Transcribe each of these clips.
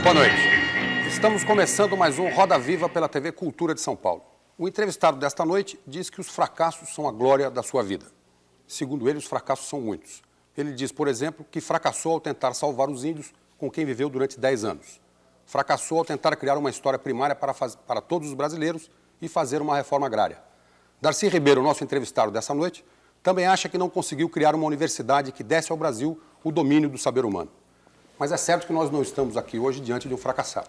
Boa noite. Estamos começando mais um Roda Viva pela TV Cultura de São Paulo. O entrevistado desta noite diz que os fracassos são a glória da sua vida. Segundo ele, os fracassos são muitos. Ele diz, por exemplo, que fracassou ao tentar salvar os índios com quem viveu durante 10 anos. Fracassou ao tentar criar uma história primária para todos os brasileiros e fazer uma reforma agrária. Darcy Ribeiro, nosso entrevistado dessa noite, também acha que não conseguiu criar uma universidade que desse ao Brasil o domínio do saber humano. Mas é certo que nós não estamos aqui hoje diante de um fracassado.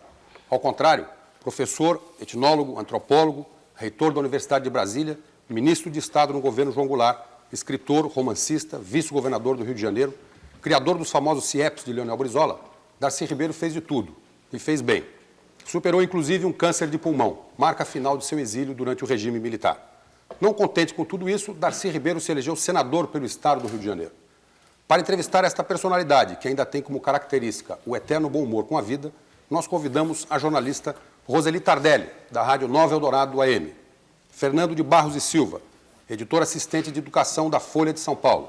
Ao contrário, professor, etnólogo, antropólogo, reitor da Universidade de Brasília, ministro de Estado no governo João Goulart, escritor, romancista, vice-governador do Rio de Janeiro, criador dos famosos CIEPs de Leonel Brizola, Darcy Ribeiro fez de tudo e fez bem. Superou, inclusive, um câncer de pulmão, marca final de seu exílio durante o regime militar. Não contente com tudo isso, Darcy Ribeiro se elegeu senador pelo Estado do Rio de Janeiro. Para entrevistar esta personalidade, que ainda tem como característica o eterno bom humor com a vida, nós convidamos a jornalista Roseli Tardelli, da Rádio Nova Eldorado AM, Fernando de Barros e Silva, editor assistente de educação da Folha de São Paulo,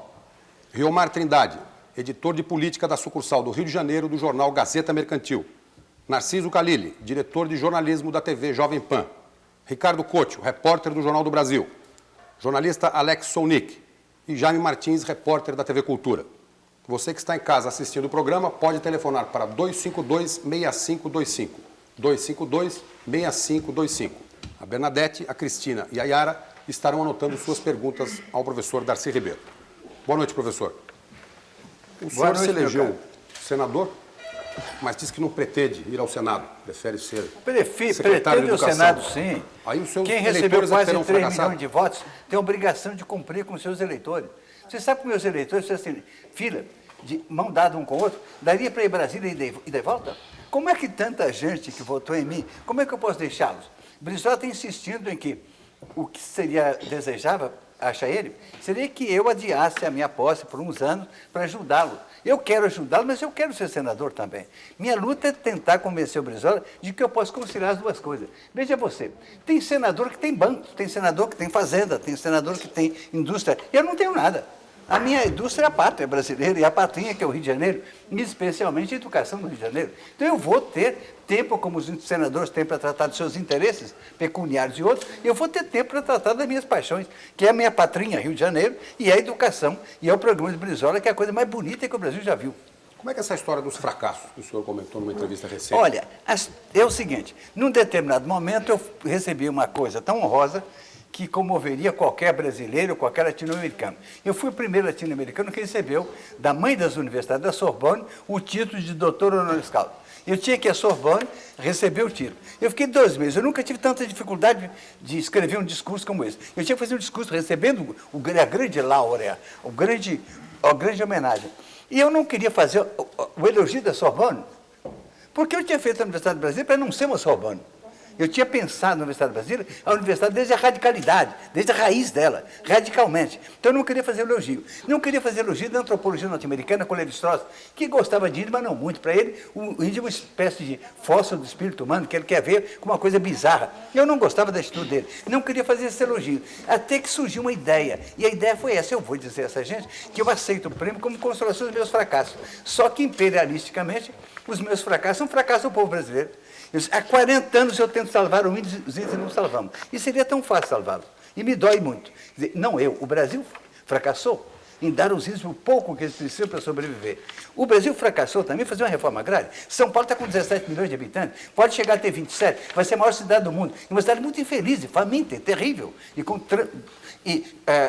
Riomar Trindade, editor de política da sucursal do Rio de Janeiro do jornal Gazeta Mercantil, Narciso Calili, diretor de jornalismo da TV Jovem Pan, Ricardo Couto, repórter do Jornal do Brasil, jornalista Alex Solnick e Jaime Martins, repórter da TV Cultura. Você que está em casa assistindo o programa pode telefonar para 252-6525. 252-6525. A Bernadette, a Cristina e a Yara estarão anotando suas perguntas ao professor Darcy Ribeiro. Boa noite, professor. O senhor se elegeu senador, mas disse que não pretende ir ao Senado, prefere ser secretário de Pretende o Educação. Senado, sim. Aí os seus Quem recebeu eleitores quase terão 3 fracassado? milhões de votos tem a obrigação de cumprir com seus eleitores. Você sabe que meus eleitores, se assim, fila, de mão dada um com o outro, daria para ir a Brasília e de volta? Como é que tanta gente que votou em mim, como é que eu posso deixá-los? Brizola está insistindo em que o que seria desejável, acha ele, seria que eu adiasse a minha posse por uns anos para ajudá-lo. Eu quero ajudá-lo, mas eu quero ser senador também. Minha luta é tentar convencer o Brizola de que eu posso conciliar as duas coisas. Veja você, tem senador que tem banco, tem senador que tem fazenda, tem senador que tem indústria. Eu não tenho nada. A minha indústria é a pátria brasileira e a patrinha que é o Rio de Janeiro, e especialmente a educação no Rio de Janeiro. Então eu vou ter tempo, como os senadores têm para tratar dos seus interesses pecuniários e outros, eu vou ter tempo para tratar das minhas paixões, que é a minha patrinha Rio de Janeiro, e a educação, e é o programa de Brizola, que é a coisa mais bonita que o Brasil já viu. Como é que é essa história dos fracassos que o senhor comentou numa entrevista recente? Olha, é o seguinte, num determinado momento eu recebi uma coisa tão honrosa que comoveria qualquer brasileiro, qualquer latino-americano. Eu fui o primeiro latino-americano que recebeu, da mãe das universidades da Sorbonne, o título de doutor honoris causa. Eu tinha que ir à Sorbonne receber o título. Eu fiquei 2 meses, eu nunca tive tanta dificuldade de escrever um discurso como esse. Eu tinha que fazer um discurso recebendo a grande laurea, a grande homenagem. E eu não queria fazer o elogio da Sorbonne, porque eu tinha feito a Universidade do Brasil para não ser uma Sorbonne. Eu tinha pensado na Universidade de Brasília, a universidade desde a radicalidade, desde a raiz dela, radicalmente. Então eu não queria fazer elogio. Não queria fazer elogio da antropologia norte-americana com Levi-Strauss, que gostava de índio, mas não muito. Para ele, o índio é uma espécie de fóssil do espírito humano, que ele quer ver como uma coisa bizarra. Eu não gostava da atitude dele. Não queria fazer esse elogio. Até que surgiu uma ideia. E a ideia foi essa. Eu vou dizer a essa gente que eu aceito o prêmio como consolação dos meus fracassos. Só que, imperialisticamente, os meus fracassos são fracassos do povo brasileiro. Há 40 anos eu tento salvar os índios e não salvamos. E seria tão fácil salvá-los. E me dói muito. Não eu, o Brasil fracassou em dar aos índios o pouco que eles precisam para sobreviver. O Brasil fracassou também em fazer uma reforma agrária. São Paulo está com 17 milhões de habitantes, pode chegar a ter 27, vai ser a maior cidade do mundo. Uma cidade muito infeliz, faminta, terrível.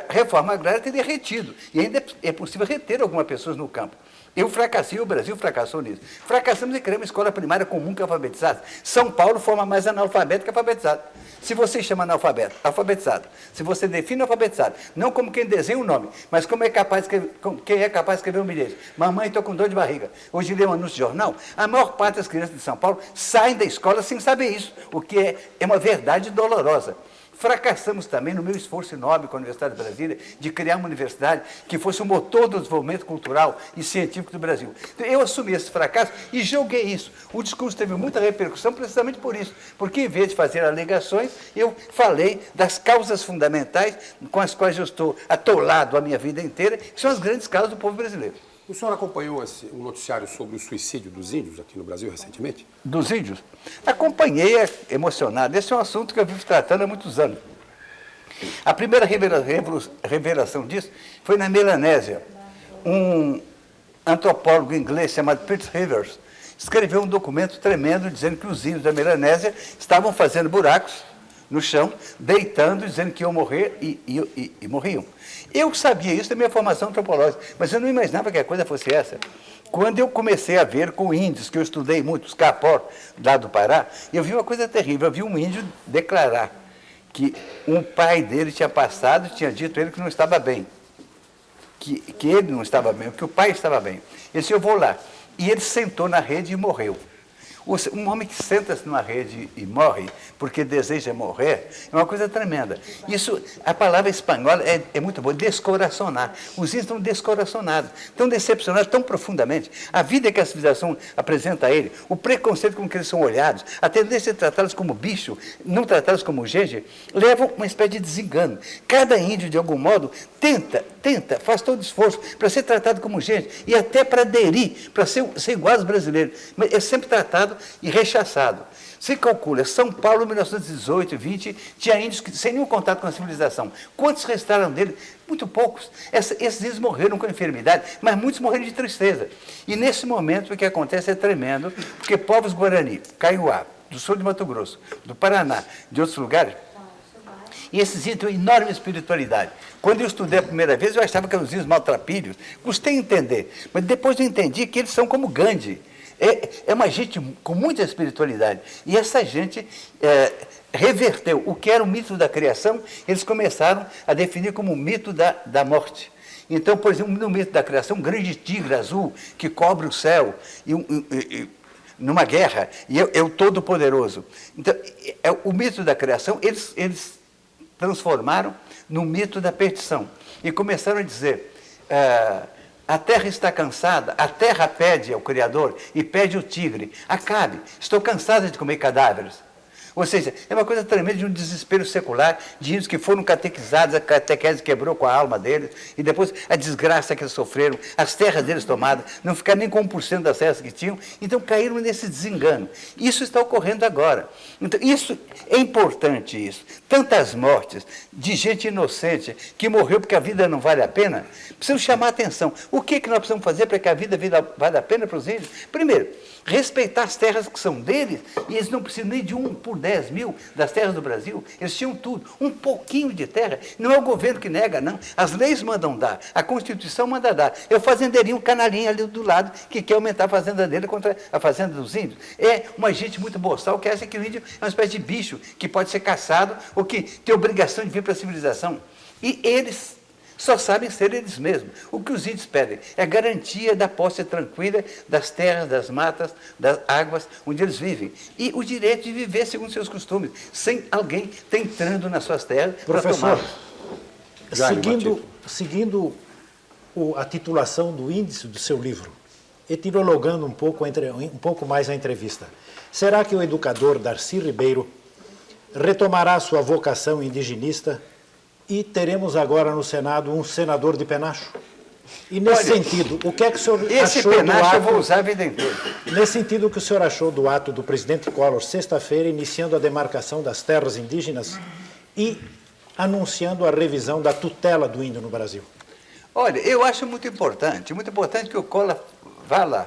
Reforma agrária teria retido. E ainda é possível reter algumas pessoas no campo. Eu fracassei, o Brasil fracassou nisso. Fracassamos em criar uma escola primária comum que alfabetizada. São Paulo forma mais analfabeto que alfabetizado. Se você chama analfabeto, alfabetizado. Se você define alfabetizado, não como quem desenha o nome, mas como quem é capaz de escrever um bilhete. Mamãe, estou com dor de barriga. Hoje lê um anúncio de jornal. A maior parte das crianças de São Paulo saem da escola sem saber isso, o que é uma verdade dolorosa. Fracassamos também no meu esforço enorme com a Universidade de Brasília de criar uma universidade que fosse o motor do desenvolvimento cultural e científico do Brasil. Então, eu assumi esse fracasso e joguei isso. O discurso teve muita repercussão precisamente por isso, porque em vez de fazer alegações, eu falei das causas fundamentais com as quais eu estou atolado a minha vida inteira, que são as grandes causas do povo brasileiro. O senhor acompanhou um noticiário sobre o suicídio dos índios aqui no Brasil recentemente? Dos índios? Acompanhei emocionado. Esse é um assunto que eu vivo tratando há muitos anos. A primeira revelação disso foi na Melanésia. Um antropólogo inglês chamado Pete Rivers escreveu um documento tremendo dizendo que os índios da Melanésia estavam fazendo buracos no chão, deitando, dizendo que iam morrer e morriam. Eu sabia isso da minha formação antropológica, mas eu não imaginava que a coisa fosse essa. Quando eu comecei a ver com índios, que eu estudei muito, os Capó, lá do Pará, eu vi uma coisa terrível. Eu vi um índio declarar que um pai dele tinha passado, tinha dito a ele que não estava bem. Que ele não estava bem, que o pai estava bem. Ele disse, eu vou lá. E ele sentou na rede e morreu. Um homem que senta-se numa rede e morre porque deseja morrer é uma coisa tremenda. Isso, a palavra espanhola é muito boa, descoraçonar. Os índios estão descoraçonados, estão decepcionados tão profundamente. A vida que a civilização apresenta a ele, o preconceito com que eles são olhados, a tendência de tratá-los como bicho, não tratá-los como gente, levam uma espécie de desengano. Cada índio, de algum modo, tenta, faz todo esforço para ser tratado como gente e até para aderir, para ser igual aos brasileiros. Mas é sempre tratado e rechaçado. Se calcula, São Paulo, em 1918 e 20, tinha índios sem nenhum contato com a civilização. Quantos restaram dele? Muito poucos. Esses índios morreram com enfermidade, mas muitos morreram de tristeza. E nesse momento o que acontece é tremendo, porque povos Guarani, Kaiowá, do sul de Mato Grosso, do Paraná, de outros lugares, e esses índios têm uma enorme espiritualidade. Quando eu estudei a primeira vez, eu achava que eram os índios maltrapilhos. Custei entender, mas depois eu entendi que eles são como Gandhi. É uma gente com muita espiritualidade. E essa gente reverteu o que era o mito da criação, eles começaram a definir como o mito da morte. Então, por exemplo, no mito da criação, um grande tigre azul que cobre o céu numa guerra, e é o Todo-Poderoso. Então, o mito da criação, eles transformaram no mito da perdição. E começaram a dizer... a terra está cansada, a terra pede ao Criador e pede o tigre, acabe, estou cansada de comer cadáveres. Ou seja, é uma coisa tremenda de um desespero secular, de índios que foram catequizados, a catequese quebrou com a alma deles, e depois a desgraça que eles sofreram, as terras deles tomadas, não ficaram nem com 1% das terras que tinham, então caíram nesse desengano. Isso está ocorrendo agora. Então, isso é importante, isso. Tantas mortes de gente inocente que morreu porque a vida não vale a pena, precisamos chamar a atenção. O que nós precisamos fazer para que a vida vale a pena para os índios? Primeiro, respeitar as terras que são deles, e eles não precisam nem de 1 por 10 mil das terras do Brasil, eles tinham tudo, um pouquinho de terra, não é o governo que nega, não, as leis mandam dar, a Constituição manda dar, é o fazendeirinho, o canalinho ali do lado, que quer aumentar a fazenda dele contra a fazenda dos índios, é uma gente muito boçal que acha que o índio é uma espécie de bicho, que pode ser caçado, ou que tem obrigação de vir para a civilização, e eles só sabem ser eles mesmos. O que os índios pedem é garantia da posse tranquila das terras, das matas, das águas onde eles vivem. E o direito de viver segundo seus costumes, sem alguém entrando nas suas terras para tomá-las. Seguindo a titulação do índice do seu livro, etilogando um pouco mais a entrevista, será que o educador Darcy Ribeiro retomará sua vocação indigenista e teremos agora no Senado um senador de penacho? E nesse sentido, o que é que o senhor achou do ato? Eu vou usar a vida inteira. Nesse sentido, o que o senhor achou do ato do presidente Collor, sexta-feira, iniciando a demarcação das terras indígenas e anunciando a revisão da tutela do índio no Brasil? Olha, eu acho muito importante que o Collor vá lá.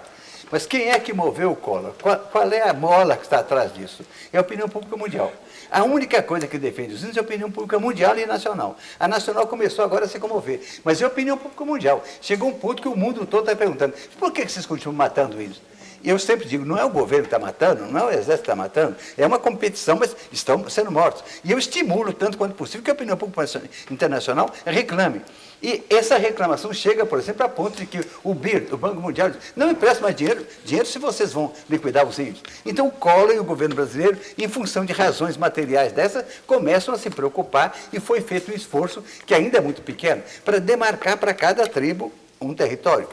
Mas quem é que moveu o Collor? Qual é a mola que está atrás disso? É a opinião pública mundial. A única coisa que defende os índios é a opinião pública mundial e nacional. A nacional começou agora a se comover, mas é a opinião pública mundial. Chegou um ponto que o mundo todo está perguntando, por que vocês continuam matando índios? E eu sempre digo, não é o governo que está matando, não é o exército que está matando, é uma competição, mas estão sendo mortos. E eu estimulo, tanto quanto possível, que a opinião pública internacional reclame. E essa reclamação chega, por exemplo, a ponto de que o BIR, o Banco Mundial, diz, não empresta mais dinheiro se vocês vão liquidar os índios. Então o Collor e o governo brasileiro, em função de razões materiais dessas, começam a se preocupar e foi feito um esforço, que ainda é muito pequeno, para demarcar para cada tribo um território.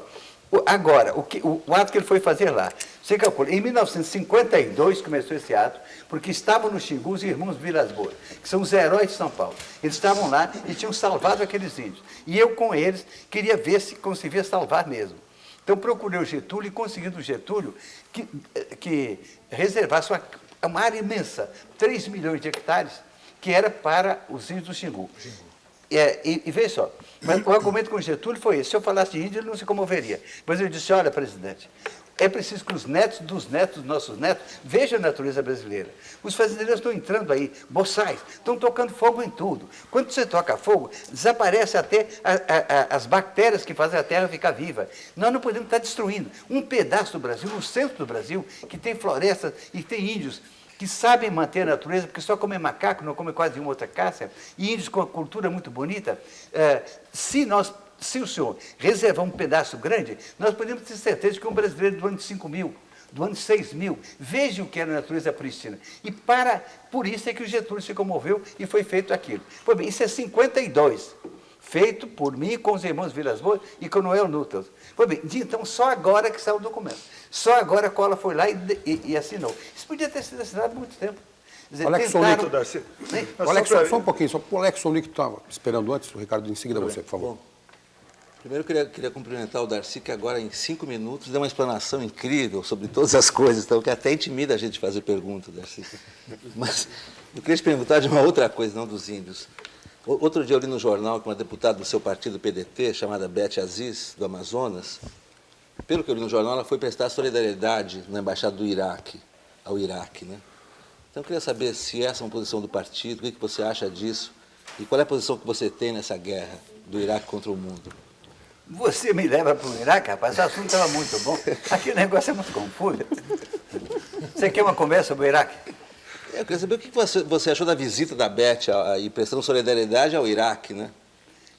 Agora, o ato que ele foi fazer lá, você calcula, em 1952 começou esse ato, porque estavam no Xingu os irmãos Vilas Boas, que são os heróis de São Paulo. Eles estavam lá e tinham salvado aqueles índios. E eu, com eles, queria ver se conseguia salvar mesmo. Então, procurei o Getúlio e consegui do Getúlio que reservasse uma área imensa, 3 milhões de hectares, que era para os índios do Xingu. E veja só, mas o argumento com o Getúlio foi esse: se eu falasse de índio, ele não se comoveria. Mas eu disse: olha, presidente, é preciso que os netos dos nossos netos, vejam a natureza brasileira. Os fazendeiros estão entrando aí, boçais, estão tocando fogo em tudo. Quando você toca fogo, desaparece até as bactérias que fazem a terra ficar viva. Nós não podemos estar destruindo um pedaço do Brasil, no centro do Brasil, que tem florestas e tem índios que sabem manter a natureza, porque só comem macaco, não comem quase nenhuma outra caça, e índios com uma cultura muito bonita. Se o senhor reservar um pedaço grande, nós podemos ter certeza que um brasileiro do ano de 5.000, do ano de 6.000, veja o que era a natureza prístina. E por isso é que o Getúlio se comoveu e foi feito aquilo. Pois bem, isso é 52, feito por mim, com os irmãos Vilas Boas e com Noel Nuttall. Pois bem, então só agora que saiu o documento. Só agora a Collor foi lá e assinou. Isso podia ter sido assinado há muito tempo. Dizer, Alex Sonic, só um pouquinho, só o Alex Sonic estava esperando antes, o Ricardo, em seguida você, por favor. Bom, primeiro eu queria cumprimentar o Darcy, que agora em 5 minutos deu uma explanação incrível sobre todas as coisas, então, que até intimida a gente fazer pergunta, Darcy. Mas eu queria te perguntar de uma outra coisa, não dos índios. Outro dia eu li no jornal que uma deputada do seu partido, PDT, chamada Beth Aziz, do Amazonas, pelo que eu li no jornal, ela foi prestar solidariedade na embaixada do Iraque, ao Iraque, né? Então, eu queria saber se essa é uma posição do partido, o que você acha disso, e qual é a posição que você tem nessa guerra do Iraque contra o mundo. Você me leva para o Iraque, rapaz, o assunto estava muito bom. Aqui o negócio é muito confuso. Você quer uma conversa sobre o Iraque? Eu queria saber o que você achou da visita da Beth e prestando solidariedade ao Iraque, né?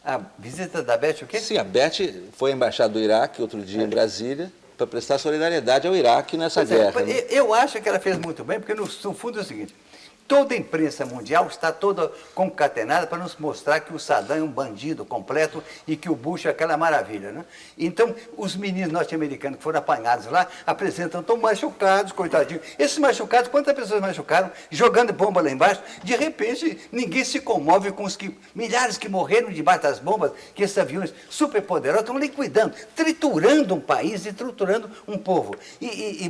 A visita da Beth, o quê? Sim, a Beth foi à embaixada do Iraque outro dia em Brasília para prestar solidariedade ao Iraque nessa guerra. Né? Eu acho que ela fez muito bem, porque no fundo é o seguinte: toda a imprensa mundial está toda concatenada para nos mostrar que o Saddam é um bandido completo e que o Bush é aquela maravilha, né? Então, os meninos norte-americanos que foram apanhados lá apresentam tão machucados, coitadinhos. Esses machucados, quantas pessoas machucaram jogando bomba lá embaixo? De repente, ninguém se comove com os milhares que morreram debaixo das bombas que esses aviões superpoderosos estão liquidando, triturando um país e triturando um povo.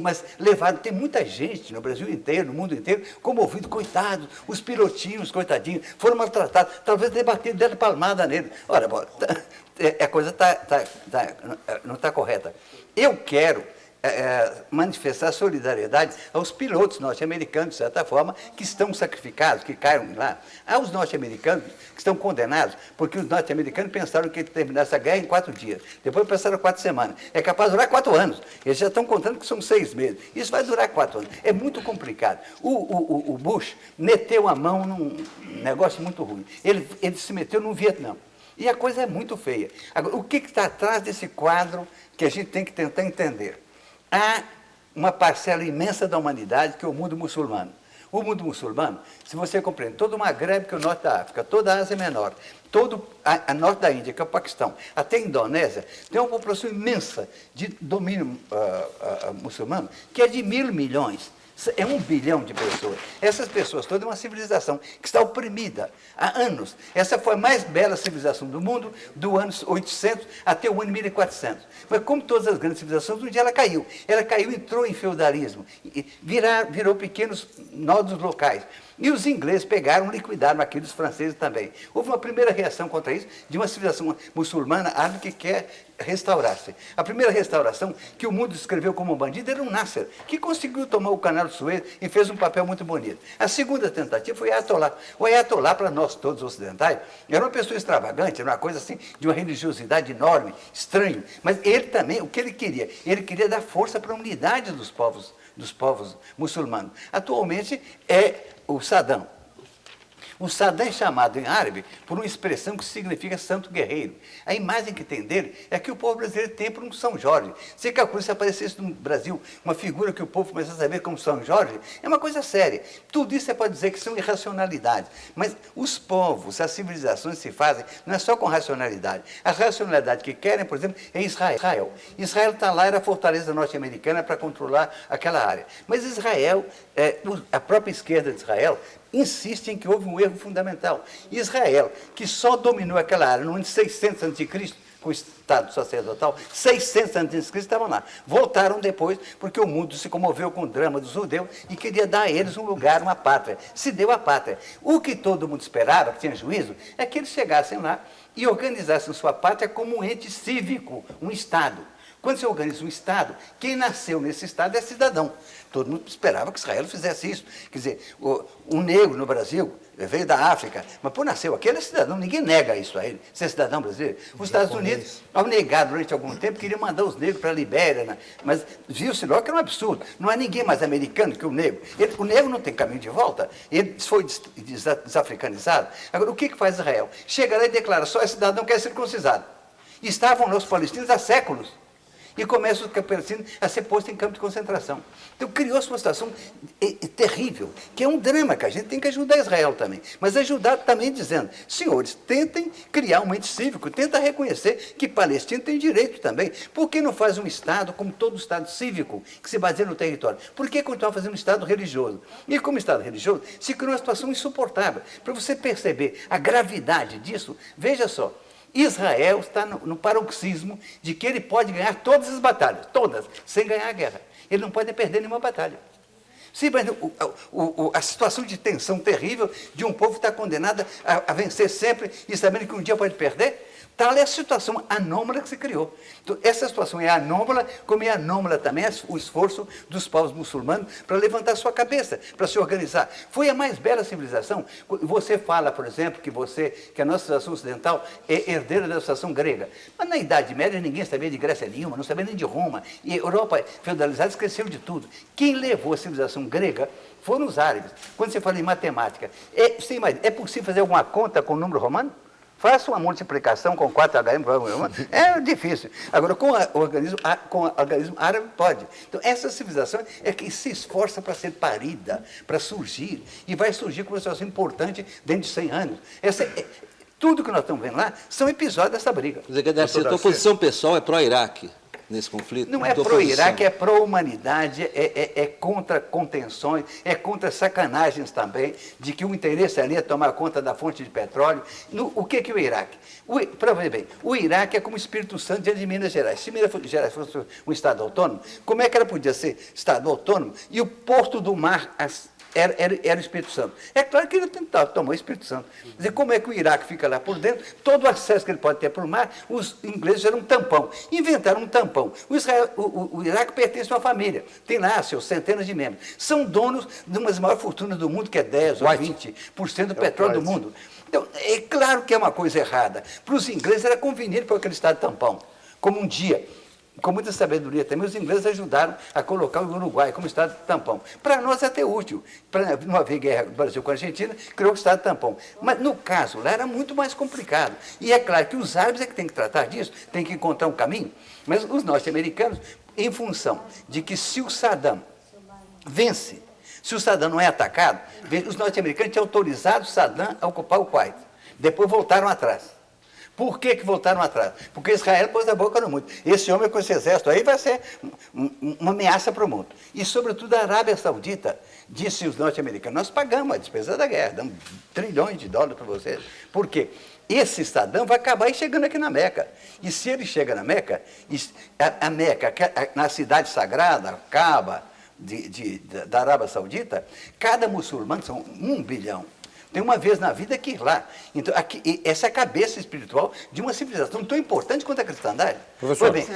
Mas levaram, tem muita gente no Brasil inteiro, no mundo inteiro, comovido, coitados, os pilotinhos, coitadinhos, foram maltratados, talvez debater, deram palmada nele. Ora, a coisa não está correta. Eu quero manifestar solidariedade aos pilotos norte-americanos, de certa forma, que estão sacrificados, que caíram lá. Aos norte-americanos que estão condenados, porque os norte-americanos pensaram que ia terminar essa guerra em 4 dias. Depois pensaram 4 semanas. É capaz de durar 4 anos. Eles já estão contando que são 6 meses. Isso vai durar 4 anos. É muito complicado. O Bush meteu a mão num negócio muito ruim. Ele se meteu no Vietnã. E a coisa é muito feia. Agora, o que está atrás desse quadro que a gente tem que tentar entender? Há uma parcela imensa da humanidade que é o mundo muçulmano. O mundo muçulmano, se você compreende, todo o Magrebe, que é o norte da África, toda a Ásia Menor, todo a norte da Índia, que é o Paquistão, até a Indonésia, tem uma população imensa de domínio muçulmano, que é de 1.000 milhões. É 1 bilhão de pessoas. Essas pessoas todas, é uma civilização que está oprimida há anos. Essa foi a mais bela civilização do mundo, do ano 800 até o ano 1400. Mas como todas as grandes civilizações, um dia ela caiu. Ela caiu e entrou em feudalismo. Virou pequenos nódulos locais. E os ingleses pegaram e liquidaram aquilo, os franceses também. Houve uma primeira reação contra isso de uma civilização muçulmana árabe que quer restaurar-se. A primeira restauração, que o mundo descreveu como um bandido, era um Nasser, que conseguiu tomar o canal de Suez e fez um papel muito bonito. A segunda tentativa foi o Ayatollah. O Ayatollah, para nós todos ocidentais, era uma pessoa extravagante, era uma coisa assim, de uma religiosidade enorme, estranho. Mas ele também, o que ele queria? Ele queria dar força para a unidade dos povos muçulmanos. Atualmente é o Saddam. O Saddam é chamado em árabe por uma expressão que significa santo guerreiro. A imagem que tem dele é que o povo brasileiro tem por um São Jorge. Você calcula, se aparecesse no Brasil uma figura que o povo começa a saber como São Jorge, é uma coisa séria. Tudo isso você pode dizer que são irracionalidades. Mas os povos, as civilizações se fazem não é só com racionalidade. A racionalidade que querem, por exemplo, é Israel. Israel está lá, era a fortaleza norte-americana para controlar aquela área. Mas Israel, a própria esquerda de Israel, insiste em que houve um erro fundamental. Israel, que só dominou aquela área no ano de 600 a.C., com o Estado sacerdotal, 600 antes de Cristo estavam lá. Voltaram depois, porque o mundo se comoveu com o drama dos judeus e queria dar a eles um lugar, uma pátria. Se deu a pátria. O que todo mundo esperava, que tinha juízo, é que eles chegassem lá e organizassem sua pátria como um ente cívico, um Estado. Quando você organiza um Estado, quem nasceu nesse Estado é cidadão. Todo mundo esperava que Israel fizesse isso. Quer dizer, um negro no Brasil veio da África, mas por nasceu aqui, ele é cidadão, ninguém nega isso a ele, ser cidadão brasileiro. Os Estados Unidos, ao negar durante algum tempo, queriam mandar os negros para a Libéria, né? Mas viu-se logo que era um absurdo. Não há ninguém mais americano que o negro. O negro não tem caminho de volta, ele foi desafricanizado. Agora, o que faz Israel? Chega lá e declara, só é cidadão que é circuncisado. Estavam lá os palestinos há séculos. E começa o palestino a ser posto em campo de concentração. Então criou-se uma situação terrível, que é um drama que a gente tem que ajudar Israel também. Mas ajudar também dizendo, senhores, tentem criar um ente cívico, tentem reconhecer que Palestina tem direito também. Por que não faz um Estado como todo Estado cívico, que se baseia no território? Por que continuar fazendo um Estado religioso? E como Estado religioso, se criou uma situação insuportável. Para você perceber a gravidade disso, veja só, Israel está no paroxismo de que ele pode ganhar todas as batalhas, todas, sem ganhar a guerra. Ele não pode perder nenhuma batalha. Sim, mas a situação de tensão terrível de um povo que está condenado a vencer sempre e sabendo que um dia pode perder, tal é a situação anômala que se criou. Então, essa situação é anômala, como é anômala também o esforço dos povos muçulmanos para levantar sua cabeça, para se organizar. Foi a mais bela civilização. Você fala, por exemplo, que a nossa civilização ocidental é herdeira da civilização grega. Mas na Idade Média ninguém sabia de Grécia nenhuma, não sabia nem de Roma. E a Europa feudalizada esqueceu de tudo. Quem levou a civilização grega foram os árabes. Quando você fala em matemática, é possível fazer alguma conta com o número romano? Faça uma multiplicação com 4H, é difícil. Agora, com o organismo árabe, pode. Então, essa civilização é que se esforça para ser parida, para surgir, e vai surgir como uma situação importante dentro de 100 anos. Tudo que nós estamos vendo lá são episódios dessa briga. Quer dizer, Darcy, a tua posição pessoal é pró-Iraque nesse conflito? Não é pró-Iraque, é pró-humanidade, é contra contenções, é contra sacanagens também, de que o interesse ali é tomar conta da fonte de petróleo. O que é o Iraque? Para ver bem, o Iraque é como o Espírito Santo diante de Minas Gerais. Se Minas Gerais fosse um Estado autônomo, como é que ela podia ser Estado autônomo e o porto do mar era o Espírito Santo? É claro que ele tomou o Espírito Santo. Quer dizer, como é que o Iraque fica lá por dentro? Todo o acesso que ele pode ter por mar, os ingleses eram um tampão. Inventaram um tampão. O Iraque pertence a uma família. Tem lá seus centenas de membros. São donos de uma das maiores fortunas do mundo, que é 10 ou 20% do petróleo do mundo. Então, é claro que é uma coisa errada. Para os ingleses era conveniente para aquele Estado tampão. Como um dia, com muita sabedoria também, os ingleses ajudaram a colocar o Uruguai como Estado tampão. Para nós é até útil. Para não haver guerra do Brasil com a Argentina, criou o Estado tampão. Mas, no caso, lá era muito mais complicado. E é claro que os árabes é que têm que tratar disso, têm que encontrar um caminho. Mas os norte-americanos, em função de que se o Saddam vence, se o Saddam não é atacado, os norte-americanos tinham autorizado o Saddam a ocupar o Kuwait. Depois voltaram atrás. Por que voltaram atrás? Porque Israel pôs a boca no mundo. Esse homem com esse exército aí vai ser uma ameaça para o mundo. E, sobretudo, a Arábia Saudita disse os norte-americanos, nós pagamos a despesa da guerra, damos trilhões de dólares para vocês. Por quê? Esse Saddam vai acabar chegando aqui na Meca. E se ele chega na Meca, a Meca, na cidade sagrada, Kaaba, da Arábia Saudita, cada muçulmano são 1 bilhão. Tem uma vez na vida que ir lá. Então, essa é a cabeça espiritual de uma civilização tão importante quanto a cristandade. Professor, bem,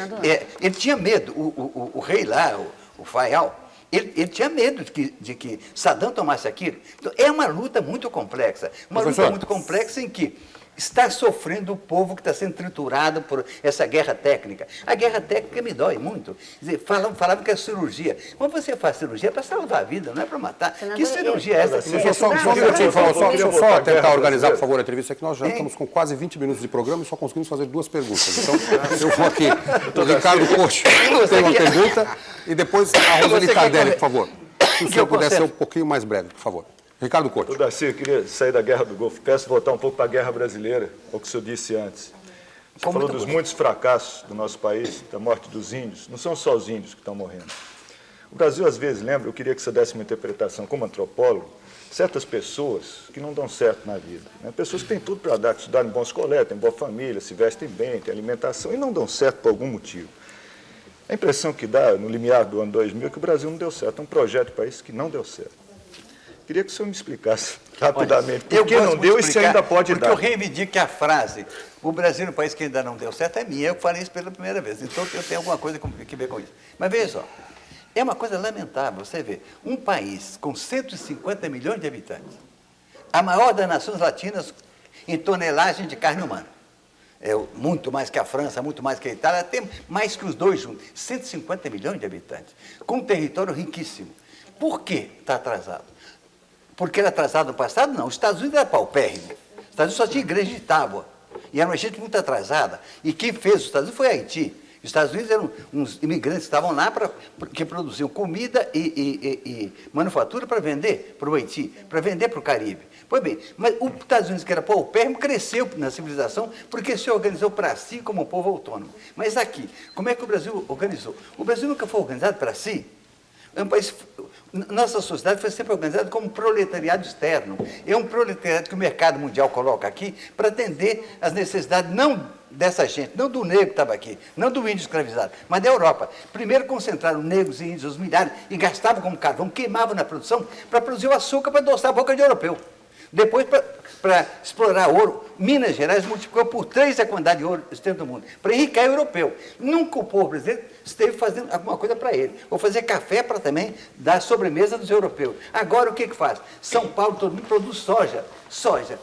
ele tinha medo, o rei lá, o Fayal, ele tinha medo de que Saddam tomasse aquilo. Então, é uma luta muito complexa. Uma luta muito complexa em que está sofrendo o povo que está sendo triturado por essa guerra técnica. A guerra técnica me dói muito. Quer dizer, falavam que é cirurgia. Mas você faz cirurgia para salvar a vida, não é para matar. Senador, que cirurgia é essa? Deixa eu só tentar organizar, por favor, a entrevista, que nós já estamos com quase 20 minutos de programa e só conseguimos fazer 2 perguntas. Então, eu vou aqui. O Ricardo Cocho tem uma pergunta e depois a Rosane Tardelli, por favor. Se o senhor puder ser um pouquinho mais breve, por favor. Ricardo Couto. Darcy, eu queria sair da guerra do Golfo Pérsico e voltar um pouco para a guerra brasileira, o que o senhor disse antes. Você falou dos muitos fracassos do nosso país, da morte dos índios. Não são só os índios que estão morrendo. O Brasil, às vezes, lembra, eu queria que você desse uma interpretação como antropólogo, certas pessoas que não dão certo na vida. Né? Pessoas que têm tudo para dar, que estudaram em bons colégios, têm boa família, se vestem bem, têm alimentação e não dão certo por algum motivo. A impressão que dá, no limiar do ano 2000, é que o Brasil não deu certo. É um projeto de país que não deu certo. Queria que o senhor me explicasse rapidamente por que não deu e se ainda pode dar. Porque eu reivindico que a frase, o Brasil é um país que ainda não deu certo, é minha. Eu falei isso pela primeira vez. Então, eu tenho alguma coisa que ver com isso. Mas veja só, é uma coisa lamentável, você vê, um país com 150 milhões de habitantes, a maior das nações latinas em tonelagem de carne humana. É muito mais que a França, muito mais que a Itália, tem mais que os dois juntos. 150 milhões de habitantes, com um território riquíssimo. Por que está atrasado? Porque era atrasado no passado? Não. Os Estados Unidos era paupérrimo. Os Estados Unidos só tinha igreja de tábua. E era uma gente muito atrasada. E quem fez os Estados Unidos foi Haiti. Os Estados Unidos eram uns imigrantes que estavam lá que produziam comida e manufatura para vender para o Haiti, para vender para o Caribe. Pois bem, mas os Estados Unidos, que era paupérrimo, cresceu na civilização porque se organizou para si como um povo autônomo. Mas aqui, como é que o Brasil organizou? O Brasil nunca foi organizado para si. É um país, nossa sociedade foi sempre organizada como um proletariado externo. É um proletariado que o mercado mundial coloca aqui para atender às necessidades não dessa gente, não do negro que estava aqui, não do índio escravizado, mas da Europa. Primeiro concentraram negros e índios, os milhares, e gastavam como carvão, queimavam na produção para produzir o açúcar para adoçar a boca de europeu. Depois, para explorar ouro, Minas Gerais multiplicou por 3 a quantidade de ouro existente no mundo, para enriquecer o europeu. Nunca o povo brasileiro esteve fazendo alguma coisa para ele. Ou fazer café para também dar sobremesa dos europeus. Agora, o que faz? São Paulo, todo mundo produz soja. Soja.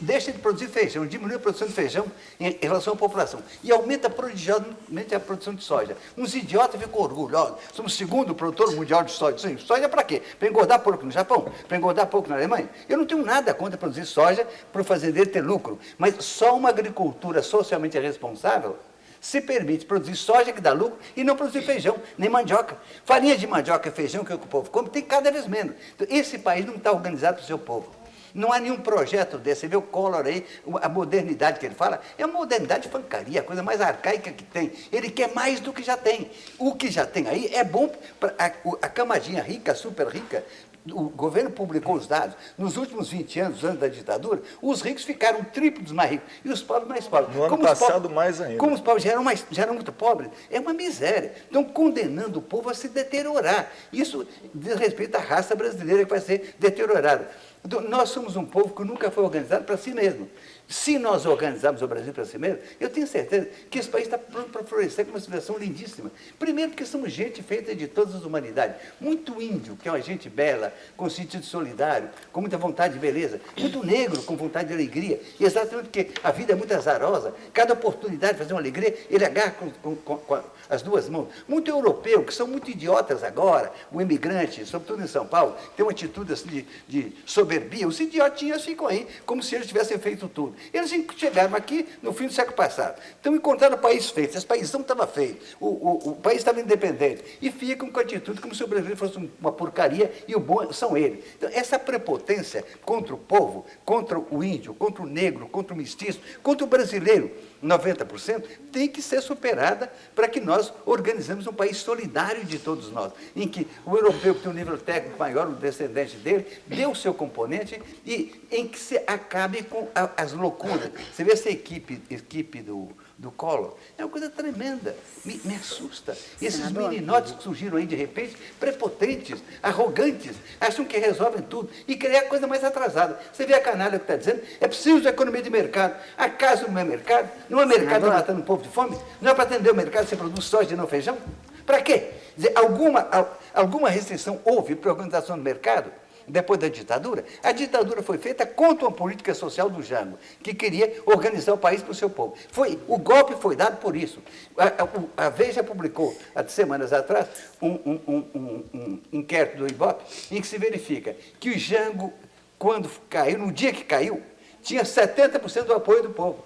Deixa de produzir feijão, diminui a produção de feijão em relação à população. E aumenta prodigiosamente a produção de soja. Uns idiotas ficam orgulhosos. Somos o segundo produtor mundial de soja. Sim, soja para quê? Para engordar porco no Japão? Para engordar porco na Alemanha? Eu não tenho nada contra produzir soja para o fazendeiro ter lucro. Mas só uma agricultura socialmente responsável se permite produzir soja que dá lucro e não produzir feijão, nem mandioca. Farinha de mandioca e feijão que o povo come tem cada vez menos. Então, esse país não está organizado para o seu povo. Não há nenhum projeto desse. Você vê o Collor aí, a modernidade que ele fala, é uma modernidade de fancaria, a coisa mais arcaica que tem. Ele quer mais do que já tem. O que já tem aí é bom para a camadinha rica, super rica. O governo publicou os dados. Nos últimos 20 anos, os anos da ditadura, os ricos ficaram triplo dos mais ricos e os pobres mais pobres. No ano passado, mais ainda. Como os pobres já eram muito pobres, é uma miséria. Estão condenando o povo a se deteriorar. Isso diz respeito à raça brasileira que vai ser deteriorada. Então, nós somos um povo que nunca foi organizado para si mesmo. Se nós organizarmos o Brasil para si mesmo, eu tenho certeza que esse país está pronto para florescer com uma civilização lindíssima. Primeiro porque somos gente feita de todas as humanidades. Muito índio, que é uma gente bela, com sentido solidário, com muita vontade de beleza. Muito negro, com vontade de alegria. E exatamente porque a vida é muito azarosa. Cada oportunidade de fazer uma alegria, ele agarra com as duas mãos. Muito europeu, que são muito idiotas agora. O imigrante, sobretudo em São Paulo, tem uma atitude assim de soberbia. Os idiotinhos ficam aí como se eles tivessem feito tudo. Eles chegaram aqui no fim do século passado. Então encontraram o país feito. Esse país não estava feio. O país estava independente. E ficam com a atitude como se o brasileiro fosse uma porcaria e o bom são eles. Então, essa prepotência contra o povo, contra o índio, contra o negro, contra o mestiço, contra o brasileiro, 90%, tem que ser superada para que nós organizemos um país solidário de todos nós, em que o europeu que tem um nível técnico maior, o descendente dele, dê o seu componente e em que se acabe com as loucuras. Você vê essa equipe do Collor, é uma coisa tremenda, me assusta. Esses meninotes que surgiram aí de repente, prepotentes, arrogantes, acham que resolvem tudo e criar coisa mais atrasada. Você vê a canalha que está dizendo, é preciso economia de mercado. Acaso não é mercado? Não é mercado matando um povo de fome? Não é para atender o mercado você produz soja e não feijão? Para quê? Dizer, alguma restrição houve para a organização do mercado? Depois da ditadura, a ditadura foi feita contra uma política social do Jango, que queria organizar o país para o seu povo. O golpe foi dado por isso. A Veja publicou, há semanas atrás, um inquérito do Ibope, em que se verifica que o Jango, quando caiu, no dia que caiu, tinha 70% do apoio do povo.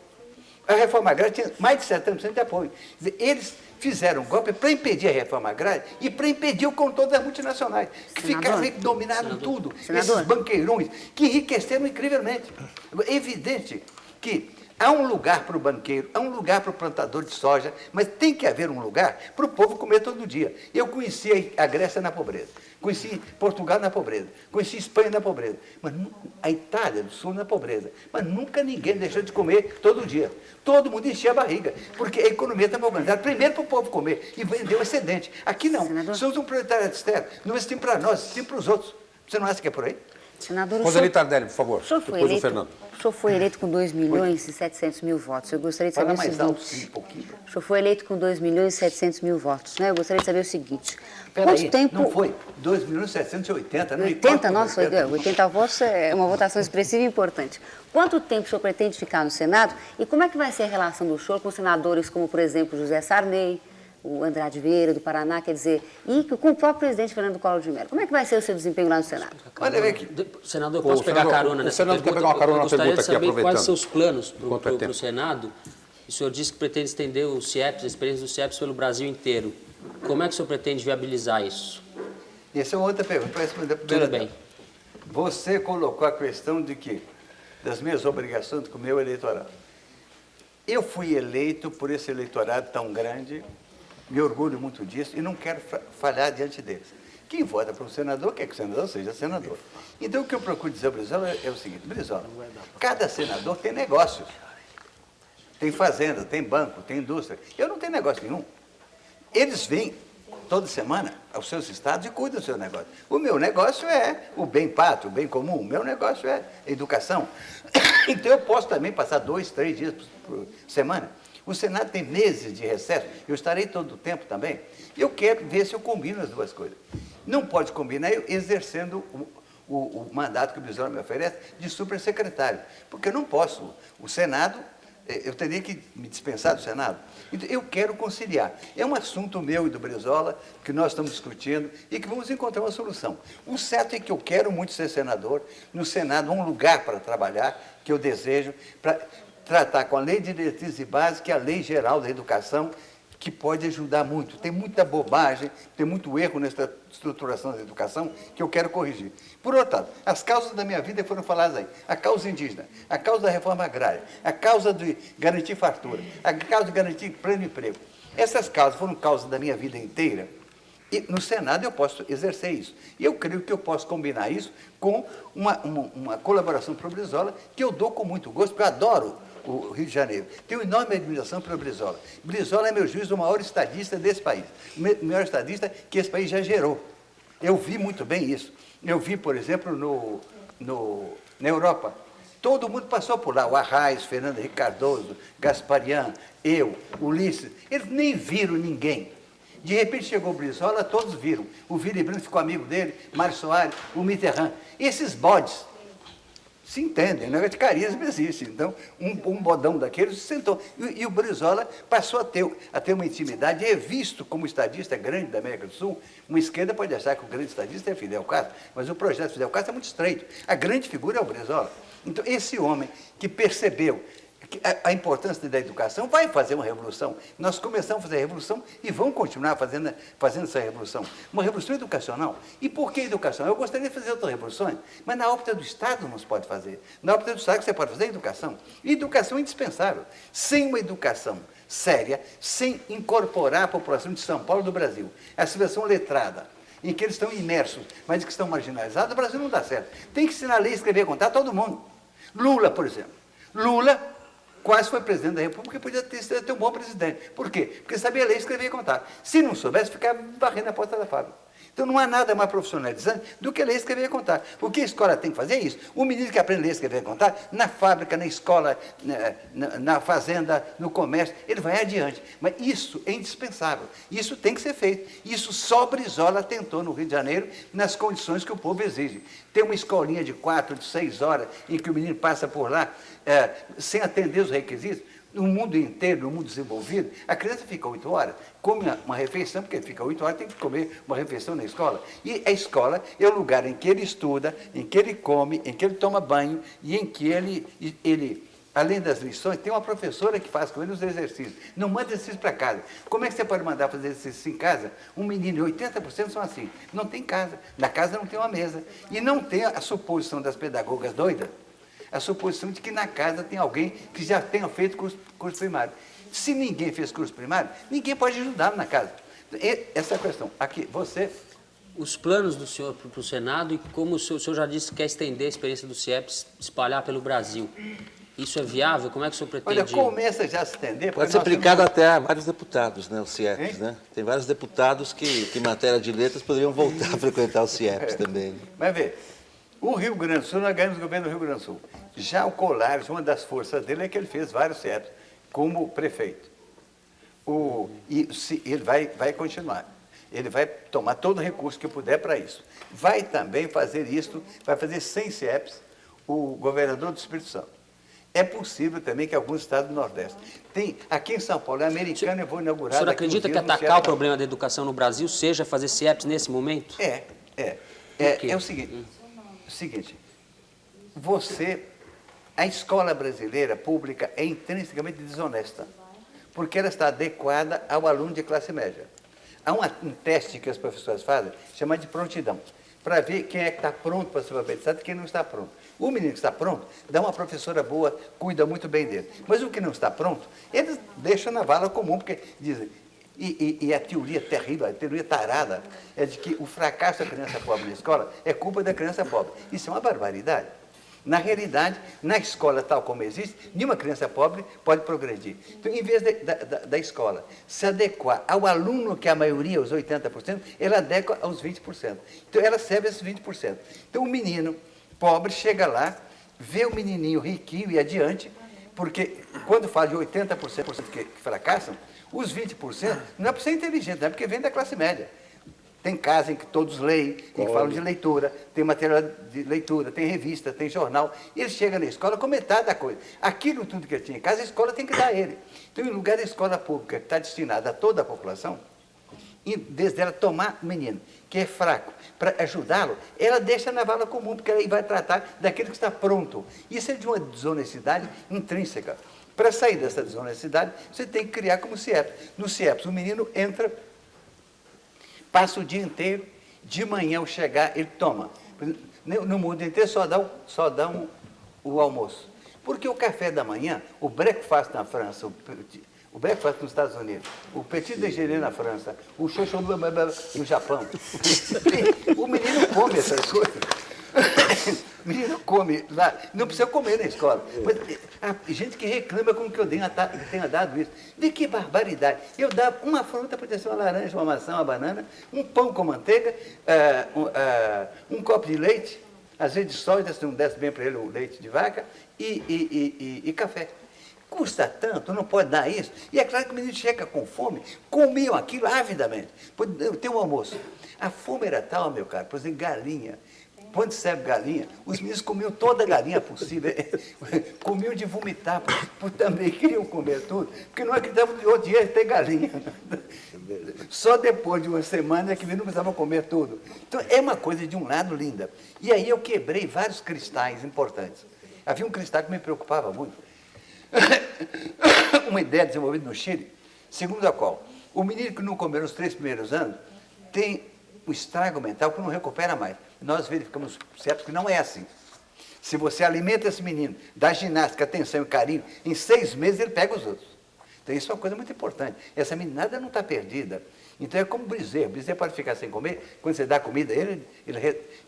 A reforma agrária tinha mais de 70% de apoio. Quer dizer, eles fizeram um golpe para impedir a reforma agrária e para impedir o controle das multinacionais, que ficaram aí, que dominaram tudo. Esses banqueirões que enriqueceram incrivelmente. É evidente que Há um lugar para o banqueiro, há um lugar para o plantador de soja, mas tem que haver um lugar para o povo comer todo dia. Eu conheci a Grécia na pobreza, conheci Portugal na pobreza, conheci Espanha na pobreza, mas a Itália do Sul na pobreza. Mas nunca ninguém deixou de comer todo dia. Todo mundo enchia a barriga, porque a economia estava organizada primeiro para o povo comer e vender o excedente. Aqui não, Senador? somos um proletariado externo, não investimos para nós, investimos para os outros. Você não acha que é por aí? Senador, Roseli Tardelli, por favor. o senhor foi Depois o eleito, Fernando. o senhor foi eleito com 2.700.000 votos. Eu gostaria de saber Fala o mais seguinte. alto, sim, um pouquinho. O senhor foi eleito com 2.700.000 votos, né? Eu gostaria de saber o seguinte. Peraí, Quanto tempo... não foi 2.780, não 80, nossa, 80 votos é uma votação expressiva e importante. Quanto tempo o senhor pretende ficar no Senado e como é que vai ser a relação do senhor com senadores como, por exemplo, José Sarney, o Andrade Vieira, do Paraná, quer dizer, e com o próprio presidente Fernando Collor de Mello? Como é que vai ser o seu desempenho lá no Senado? Olha aqui. Senador, posso pegar senador, carona o nessa Fernando quer pergunta? pegar uma carona Eu na gostaria pergunta de aqui, saber aproveitando. quais são os planos Enquanto é para tempo. o Senado. O senhor disse que pretende estender o CIEPS, a experiência do CIEPS pelo Brasil inteiro. Como é que o senhor pretende viabilizar isso? Essa é uma outra pergunta, para responder a primeira. Tudo bem. Você colocou a questão de que, das minhas obrigações com o meu eleitorado. Eu fui eleito por esse eleitorado tão grande, me orgulho muito disso e não quero falhar diante deles. Quem vota para um senador quer que o senador seja senador. Então, o que eu procuro dizer ao Brizola é o seguinte: Brizola, cada senador tem negócios. Tem fazenda, tem banco, tem indústria. Eu não tenho negócio nenhum. Eles vêm toda semana aos seus estados e cuidam do seu negócio. O meu negócio é o bem pato, o bem comum. O meu negócio é educação. Então, eu posso também passar 2, 3 dias por semana. O Senado tem meses de recesso, eu estarei todo o tempo também. Eu quero ver se eu combino as duas coisas. Não pode combinar eu exercendo o mandato que o Brizola me oferece de supersecretário, porque eu não posso. O Senado, eu teria que me dispensar do Senado. Então, eu quero conciliar. É um assunto meu e do Brizola que nós estamos discutindo e que vamos encontrar uma solução. O certo é que eu quero muito ser senador, no Senado, um lugar para trabalhar, que eu desejo, para tratar com a lei de diretrizes e bases, que é a lei geral da educação, que pode ajudar muito. Tem muita bobagem, tem muito erro nessa estruturação da educação que eu quero corrigir. Por outro lado, as causas da minha vida foram faladas aí. A causa indígena, a causa da reforma agrária, a causa de garantir fartura, a causa de garantir pleno emprego. Essas causas foram causas da minha vida inteira. E no Senado eu posso exercer isso. E eu creio que eu posso combinar isso com uma colaboração para o Brizola, que eu dou com muito gosto, porque eu adoro o Rio de Janeiro. Tenho enorme admiração pelo Brizola. Brizola é, meu juiz, o maior estadista desse país. O maior estadista que esse país já gerou. Eu vi muito bem isso. Eu vi, por exemplo, na Europa. Todo mundo passou por lá. O Arraes, Fernando Henrique Cardoso, Gasparian, eu, Ulisses. Eles nem viram ninguém. De repente chegou o Brizola, todos viram. O Willy Brandt ficou amigo dele, Mário Soares, o Mitterrand. Esses bodes se entendem, o negócio de carisma existe. Então, um bodão daqueles se sentou. E o Brizola passou a ter uma intimidade, e é visto como estadista grande da América do Sul. Uma esquerda pode achar que o grande estadista é Fidel Castro, mas o projeto de Fidel Castro é muito estreito. A grande figura é o Brizola. Então, esse homem que percebeu a importância da educação vai fazer uma revolução. Nós começamos a fazer a revolução e vamos continuar fazendo essa revolução. Uma revolução educacional. E por que educação? Eu gostaria de fazer outras revoluções, mas na órbita do Estado não se pode fazer. Na órbita do Estado você pode fazer educação. E educação é indispensável. Sem uma educação séria, sem incorporar a população de São Paulo e do Brasil, a situação letrada, em que eles estão imersos, mas que estão marginalizados, o Brasil não dá certo. Tem que ensinar a ler, escrever, contar todo mundo. Lula, por exemplo. Lula quase foi presidente da República e podia ter um bom presidente. Por quê? Porque sabia ler, escrever e contar. Se não soubesse, ficava varrendo a porta da fábrica. Então não há nada mais profissionalizante do que ler, escrever e contar. O que a escola tem que fazer é isso. O menino que aprende a ler, escrever e contar, na fábrica, na escola, na fazenda, no comércio, ele vai adiante. Mas isso é indispensável. Isso tem que ser feito. Isso só Brizola tentou no Rio de Janeiro, nas condições que o povo exige. Tem uma escolinha de 4, de 6 horas, em que o menino passa por lá, sem atender os requisitos. No mundo inteiro, no mundo desenvolvido, a criança fica 8 horas, come uma refeição, porque ele fica 8 horas, tem que comer uma refeição na escola. E a escola é o lugar em que ele estuda, em que ele come, em que ele toma banho e em que ele além das lições, tem uma professora que faz com ele os exercícios. Não manda exercício para casa. Como é que você pode mandar fazer exercício em casa? Um menino, 80% são assim. Não tem casa. Na casa não tem uma mesa. E não tem a suposição das pedagogas doidas. a suposição de que na casa tem alguém que já tenha feito curso primário. Se ninguém fez curso primário, ninguém pode ajudá-lo na casa. Essa é a questão. Aqui, você... Os planos do senhor para o Senado e como o senhor já disse que quer estender a experiência do CIEPS, espalhar pelo Brasil. Isso é viável? Como é que o senhor pretende? Olha, começa já a se estender... Pode ser aplicado até a vários deputados, né, o CIEPS, né? Tem vários deputados que, em matéria de letras, poderiam voltar a frequentar o CIEPS também. Mas vê, o Rio Grande do Sul, nós ganhamos o governo do Rio Grande do Sul. Já o Colares, uma das forças dele é que ele fez vários CIEPS como prefeito. Ele vai continuar. Ele vai tomar todo o recurso que puder para isso. Vai também fazer isso, vai fazer 100 CIEPs o governador do Espírito Santo. É possível também que alguns estados do Nordeste. Aqui em São Paulo, é americano, eu vou inaugurar... O senhor acredita que atacar o problema da educação no Brasil seja fazer CIEPs nesse momento? É o seguinte, a escola brasileira pública é intrinsecamente desonesta, porque ela está adequada ao aluno de classe média. Há um teste que as professoras fazem, chamado de prontidão, para ver quem é que está pronto para ser alfabetizado e quem não está pronto. O menino que está pronto, dá uma professora boa, cuida muito bem dele. Mas o que não está pronto, eles deixam na vala comum, porque dizem... E a teoria terrível, a teoria tarada, é de que o fracasso da criança pobre na escola é culpa da criança pobre. Isso é uma barbaridade. Na realidade, na escola tal como existe, nenhuma criança pobre pode progredir. Então, em vez da escola se adequar ao aluno, que é a maioria, os 80%, ela adequa aos 20%. Então, ela serve esses 20%. Então, o menino pobre chega lá, vê o menininho riquinho e adiante, porque quando fala de 80% que fracassam, os 20% não é por ser inteligente, não é porque vem da classe média. Tem casa em que todos leem, em que falam de leitura, tem material de leitura, tem revista, tem jornal. E ele chega na escola com metade da coisa. Aquilo tudo que ele tinha em casa, a escola tem que dar a ele. Então, em lugar da escola pública, que está destinada a toda a população, em vez dela tomar o menino, que é fraco, para ajudá-lo, ela deixa na vala comum, porque aí vai tratar daquele que está pronto. Isso é de uma desonestidade intrínseca. Para sair dessa desonestidade, você tem que criar como CIEPS. No CIEPS, o menino entra, passa o dia inteiro, de manhã ao chegar, ele toma. No mundo inteiro só dá o almoço. Porque o café da manhã, o breakfast na França, o breakfast nos Estados Unidos, o petit déjeuner na França, o xoxô no Japão, o menino come essas coisas. O menino come lá, não precisa comer na escola. Mas a gente que reclama como que eu tenha dado isso. De que barbaridade. Eu dava uma fruta, podia ser uma laranja, uma maçã, uma banana, um pão com manteiga, um copo de leite, às vezes de soja, se não desse bem para ele o leite de vaca, e café. Custa tanto, não pode dar isso. E é claro que o menino chega com fome, comiam aquilo avidamente. Tem um almoço. A fome era tal, meu caro, por exemplo, galinha. Quando serve galinha, os meninos comiam toda a galinha possível, comiam de vomitar, porque também queriam comer tudo, porque não acreditavam que outro dia ia ter galinha. Só depois de uma semana é que não precisava comer tudo. Então, é uma coisa de um lado linda. E aí eu quebrei vários cristais importantes. Havia um cristal que me preocupava muito. Uma ideia desenvolvida no Chile, segundo a qual o menino que não comeu nos 3 primeiros anos tem um estrago mental que não recupera mais. Nós verificamos certo que não é assim. Se você alimenta esse menino, dá ginástica, atenção e carinho, em 6 meses ele pega os outros. Então isso é uma coisa muito importante. Essa meninada não está perdida. Então é como o bezerro. O bezerro pode ficar sem comer, quando você dá comida a ele,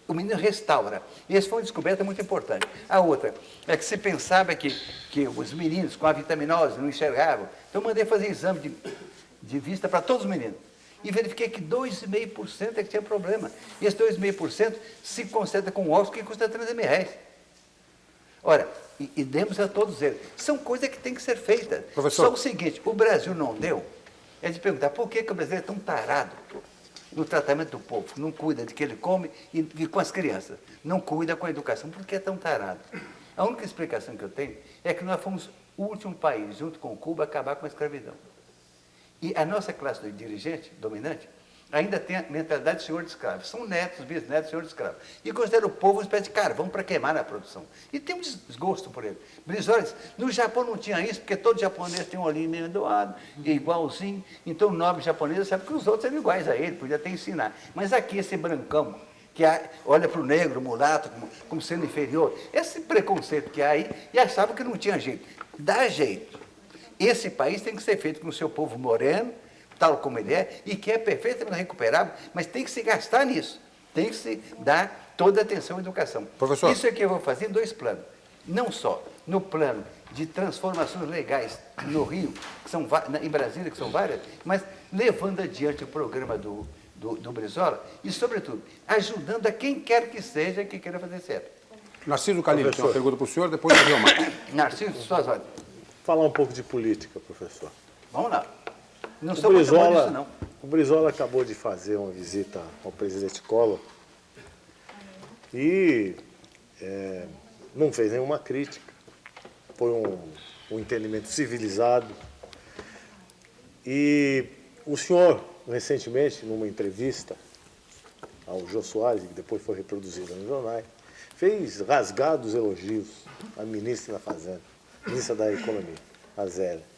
o menino restaura. E essa foi uma descoberta muito importante. A outra é que se pensava que os meninos com a vitaminose não enxergavam. Então eu mandei fazer exame de vista para todos os meninos. E verifiquei que 2,5% é que tinha problema. E esse 2,5% se concentra com óculos que custa 13 mil reais. Ora, e demos a todos eles. São coisas que têm que ser feitas. Professor. Só o seguinte, o Brasil não deu, é de perguntar por que o brasileiro é tão tarado no tratamento do povo, não cuida de que ele come e com as crianças, não cuida com a educação. Por que é tão tarado? A única explicação que eu tenho é que nós fomos o último país, junto com Cuba, a acabar com a escravidão. E a nossa classe de dirigente, dominante, ainda tem a mentalidade de senhor de escravos. São netos, bisnetos de senhor de escravos. E considera o povo uma espécie de carvão para queimar na produção. E tem um desgosto por ele. Brizola, no Japão não tinha isso, porque todo japonês tem um olhinho meio doado, igualzinho. Então o nobre japonês sabe que os outros eram iguais a ele, podia até ensinar. Mas aqui esse brancão, olha para o negro, mulato, como sendo inferior. Esse preconceito que há aí, e achava que não tinha jeito. Dá jeito. Esse país tem que ser feito com o seu povo moreno, tal como ele é, e que é perfeitamente recuperável, mas tem que se gastar nisso. Tem que se dar toda a atenção à educação. Professor. Isso é que eu vou fazer em 2 planos. Não só no plano de transformações legais no Rio, em Brasília, que são várias, mas levando adiante o programa do Brizola e, sobretudo, ajudando a quem quer que seja que queira fazer certo. Narciso Calil tem uma pergunta para o senhor, depois o Vilmar. Narciso, suas ordens. Falar um pouco de política, professor. Vamos lá. Não sou muito bom nisso, não. O Brizola acabou de fazer uma visita ao presidente Collor e não fez nenhuma crítica. Foi um entendimento civilizado. E o senhor, recentemente, numa entrevista ao Jô Soares, que depois foi reproduzida nos jornais, fez rasgados elogios à ministra da Fazenda, ministra da Economia, a Zélia.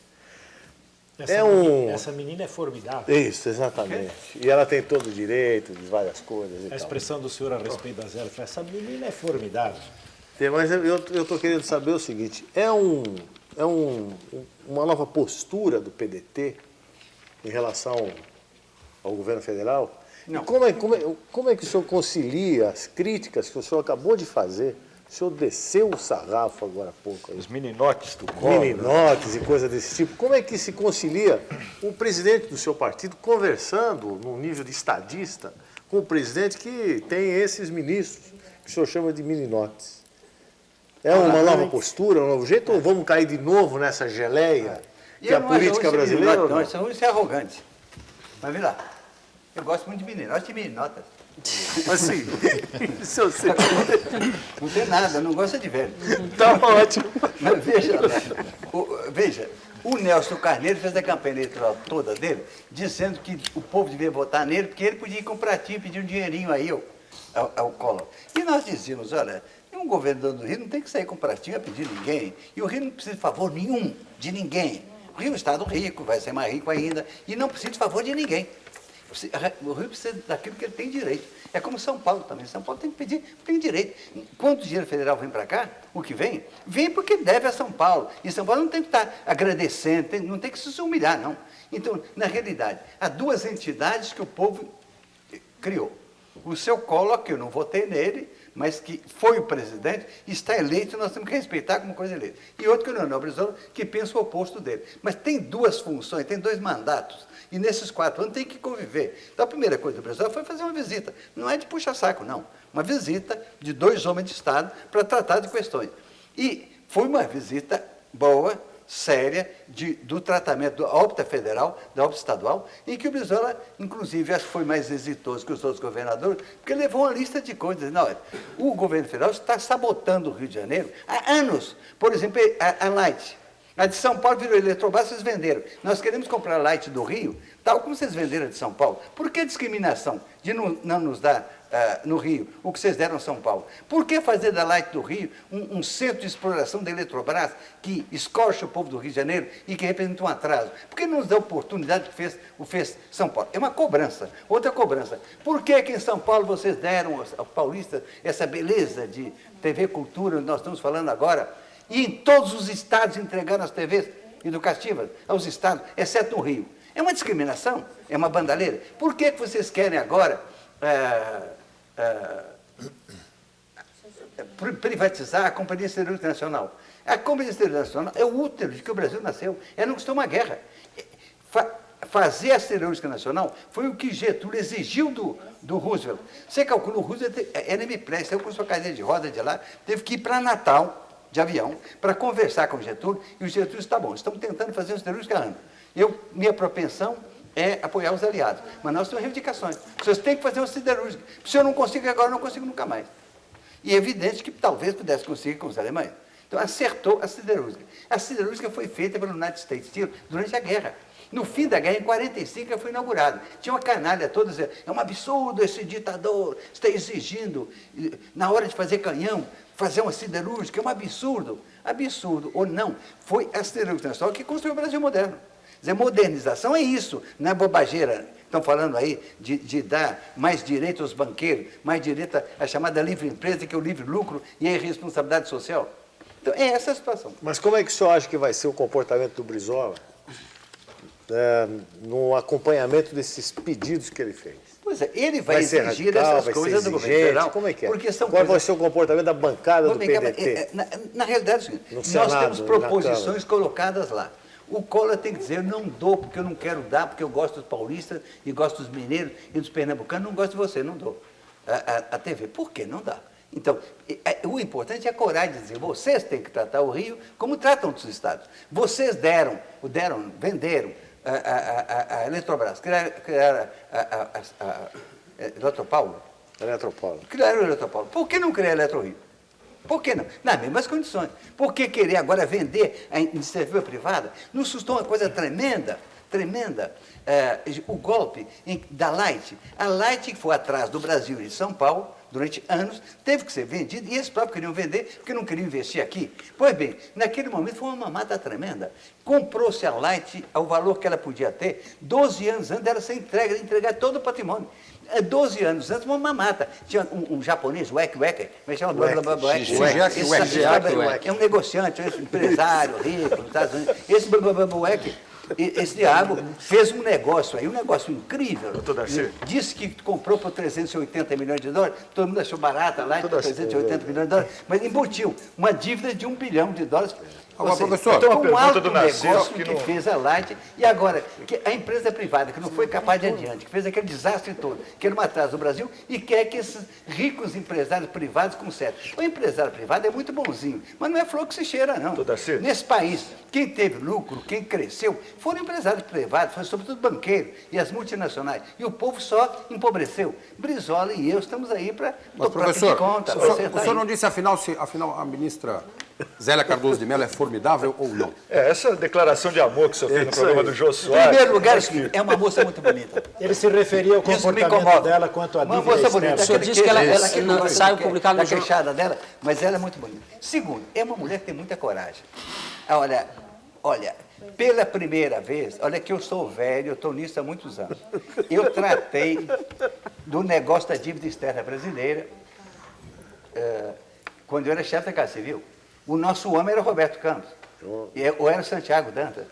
Essa menina é formidável. Isso, exatamente. E ela tem todo o direito de várias coisas e A tal. expressão do senhor a respeito da Zélia foi: essa menina é formidável. Mas eu estou querendo saber o seguinte, uma nova postura do PDT em relação ao governo federal? Não. E como é que o senhor concilia as críticas que o senhor acabou de fazer? O senhor desceu o sarrafo agora há pouco. Aí. Os meninotes do Collor. Meninotes e coisas desse tipo. Como é que se concilia o presidente do seu partido conversando num nível de estadista com o presidente que tem esses ministros que o senhor chama de meninotes? É uma nova postura, um novo jeito, ou vamos cair de novo nessa geleia que é a política brasileira? Não, isso é arrogante. Mas vê lá, eu gosto muito de meninotes e meninotas. Assim, se eu sei. Não tem nada, não gosta de velho. Tá ótimo. Mas veja, o Nelson Carneiro fez a campanha eleitoral toda dele, dizendo que o povo devia votar nele, porque ele podia ir com um pratinho, pedir um dinheirinho aí ao Collor. E nós dizíamos, olha, um governador do Rio não tem que sair com pratinho a pedir ninguém. E o Rio não precisa de favor nenhum de ninguém. O Rio é um estado rico, vai ser mais rico ainda, e não precisa de favor de ninguém. O Rio precisa daquilo que ele tem direito. É como São Paulo também. São Paulo tem que pedir, tem direito. Quando o dinheiro federal vem para cá, o que vem porque deve a São Paulo. E São Paulo não tem que estar agradecendo, não tem que se humilhar, não. Então, na realidade, há 2 entidades que o povo criou. O seu Collor, que eu não votei nele, mas que foi o presidente, está eleito, nós temos que respeitar como coisa eleita. E outro que é o Leonel Brizola, que pensa o oposto dele. Mas tem 2 funções, tem 2 mandatos, e nesses 4 anos tem que conviver. Então, a primeira coisa do Brizola foi fazer uma visita. Não é de puxa-saco, não. Uma visita de 2 homens de Estado para tratar de questões. E foi uma visita boa, séria, do tratamento da órbita federal, da órbita estadual, em que o Brizola, inclusive, acho que foi mais exitoso que os outros governadores, porque levou uma lista de coisas. Não, o governo federal está sabotando o Rio de Janeiro há anos. Por exemplo, a Light. A de São Paulo virou Eletrobras, vocês venderam. Nós queremos comprar a Light do Rio, tal como vocês venderam a de São Paulo. Por que discriminação de não nos dar no Rio o que vocês deram a São Paulo? Por que fazer da Light do Rio um centro de exploração da Eletrobras que escorcha o povo do Rio de Janeiro e que representa um atraso? Por que não nos dá a oportunidade que fez São Paulo? É uma cobrança. Outra cobrança. Por que em São Paulo vocês deram aos paulistas essa beleza de TV Cultura, onde nós estamos falando agora, e em todos os estados entregaram as TVs educativas aos estados, exceto no Rio? É uma discriminação? É uma bandalheira? Por que vocês querem agora privatizar a Companhia Siderúrgica Nacional? A Companhia Siderúrgica Nacional é o útero de que o Brasil nasceu. Ela não custou uma guerra. Fazer a Siderúrgica Nacional foi o que Getúlio exigiu do Roosevelt. Você calcula, o Roosevelt era hemiplégico, saiu com sua cadeira de roda de lá, teve que ir para Natal, de avião, para conversar com o Getúlio, e o Getúlio disse: tá bom, estamos tentando fazer uma siderúrgica há anos. Minha propensão é apoiar os aliados, mas nós temos reivindicações. Vocês têm que fazer uma siderúrgica. Se eu não consigo agora, eu não consigo nunca mais. E é evidente que talvez pudesse conseguir com os alemães. Então, acertou a siderúrgica. A siderúrgica foi feita pelo United States Steel durante a guerra. No fim da guerra, em 1945, ela foi inaugurada. Tinha uma canalha toda dizendo: é um absurdo esse ditador, está exigindo, na hora de fazer canhão, fazer uma siderúrgica, é um absurdo. Absurdo ou não, foi a siderúrgica nacional que construiu o Brasil moderno. Quer dizer, modernização é isso, não é bobageira Estão falando aí de dar mais direito aos banqueiros, mais direito à chamada livre empresa, que é o livre lucro e a irresponsabilidade social. Então, é essa a situação. Mas como é que o senhor acha que vai ser o comportamento do Brizola no acompanhamento desses pedidos que ele fez? Pois é, ele vai ser exigir radical, essas vai coisas ser do governo exigente? federal. Como é que é? Porque são Qual vai coisas... ser o comportamento da bancada do Vamos cá, PDT? Na realidade, é o seguinte, No nós Senado, temos na proposições colocadas lá. O Collor tem que dizer, eu não dou porque eu não quero dar, porque eu gosto dos paulistas e gosto dos mineiros e dos pernambucanos, não gosto de você, não dou. A TV, por que não dá? Então, o importante é a coragem de dizer, vocês têm que tratar o Rio como tratam outros estados. Vocês venderam a Eletrobras, criaram a Eletropaulo. Eletropaulo. Criaram o Eletropaulo. Por que não criar a Eletrorio? Por que não? Nas mesmas condições. Por que querer agora vender a iniciativa privada? Nos sustou uma coisa tremenda, tremenda. O golpe da Light. A Light, que foi atrás do Brasil e de São Paulo, durante anos, teve que ser vendida, e eles próprios queriam vender, porque não queriam investir aqui. Pois bem, naquele momento foi uma mamata tremenda. Comprou-se a Light ao valor que ela podia ter, 12 anos antes dela ser entregar todo o patrimônio. 12 anos antes, uma mamata. Tinha um japonês, Weck, como é que chama? É um negociante, um empresário rico nos Estados Unidos. Esse Weck, esse diabo fez um negócio aí, um negócio incrível. Disse que comprou por 380 milhões de dólares, todo mundo achou barata lá, 380 milhões de dólares, mas embutiu uma dívida de $1 bilhão. Agora, professor, tem uma um pergunta alto do Narciso negócio que que não... fez a Light, e agora, que a empresa privada, que não foi capaz de ir adiante, que fez aquele desastre todo, quer uma atrás do Brasil, e quer que esses ricos empresários privados consertem. O empresário privado é muito bonzinho, mas não é flor que se cheira, não. Nesse país, quem teve lucro, quem cresceu, foram empresários privados, foi sobretudo banqueiro e as multinacionais. E o povo só empobreceu. Brizola e eu estamos aí para professor, conta. o senhor não disse, afinal, se a ministra Zélia Cardoso de Mello é formidável ou não? Essa declaração de amor que o senhor fez no programa do Jô Soares... Em primeiro lugar, é uma moça muito bonita. Ele se referia ao comportamento dela quanto à uma dívida moça bonita. externa. O senhor disse que ela saiu publicado no jornal. Da queixada dela, mas ela é muito bonita. Segundo, é uma mulher que tem muita coragem. Olha, pela primeira vez, olha que eu sou velho, eu estou nisso há muitos anos. Eu tratei do negócio da dívida externa brasileira quando eu era chefe da Casa Civil. O nosso homem era o Roberto Campos, ou era o Santiago Dantas.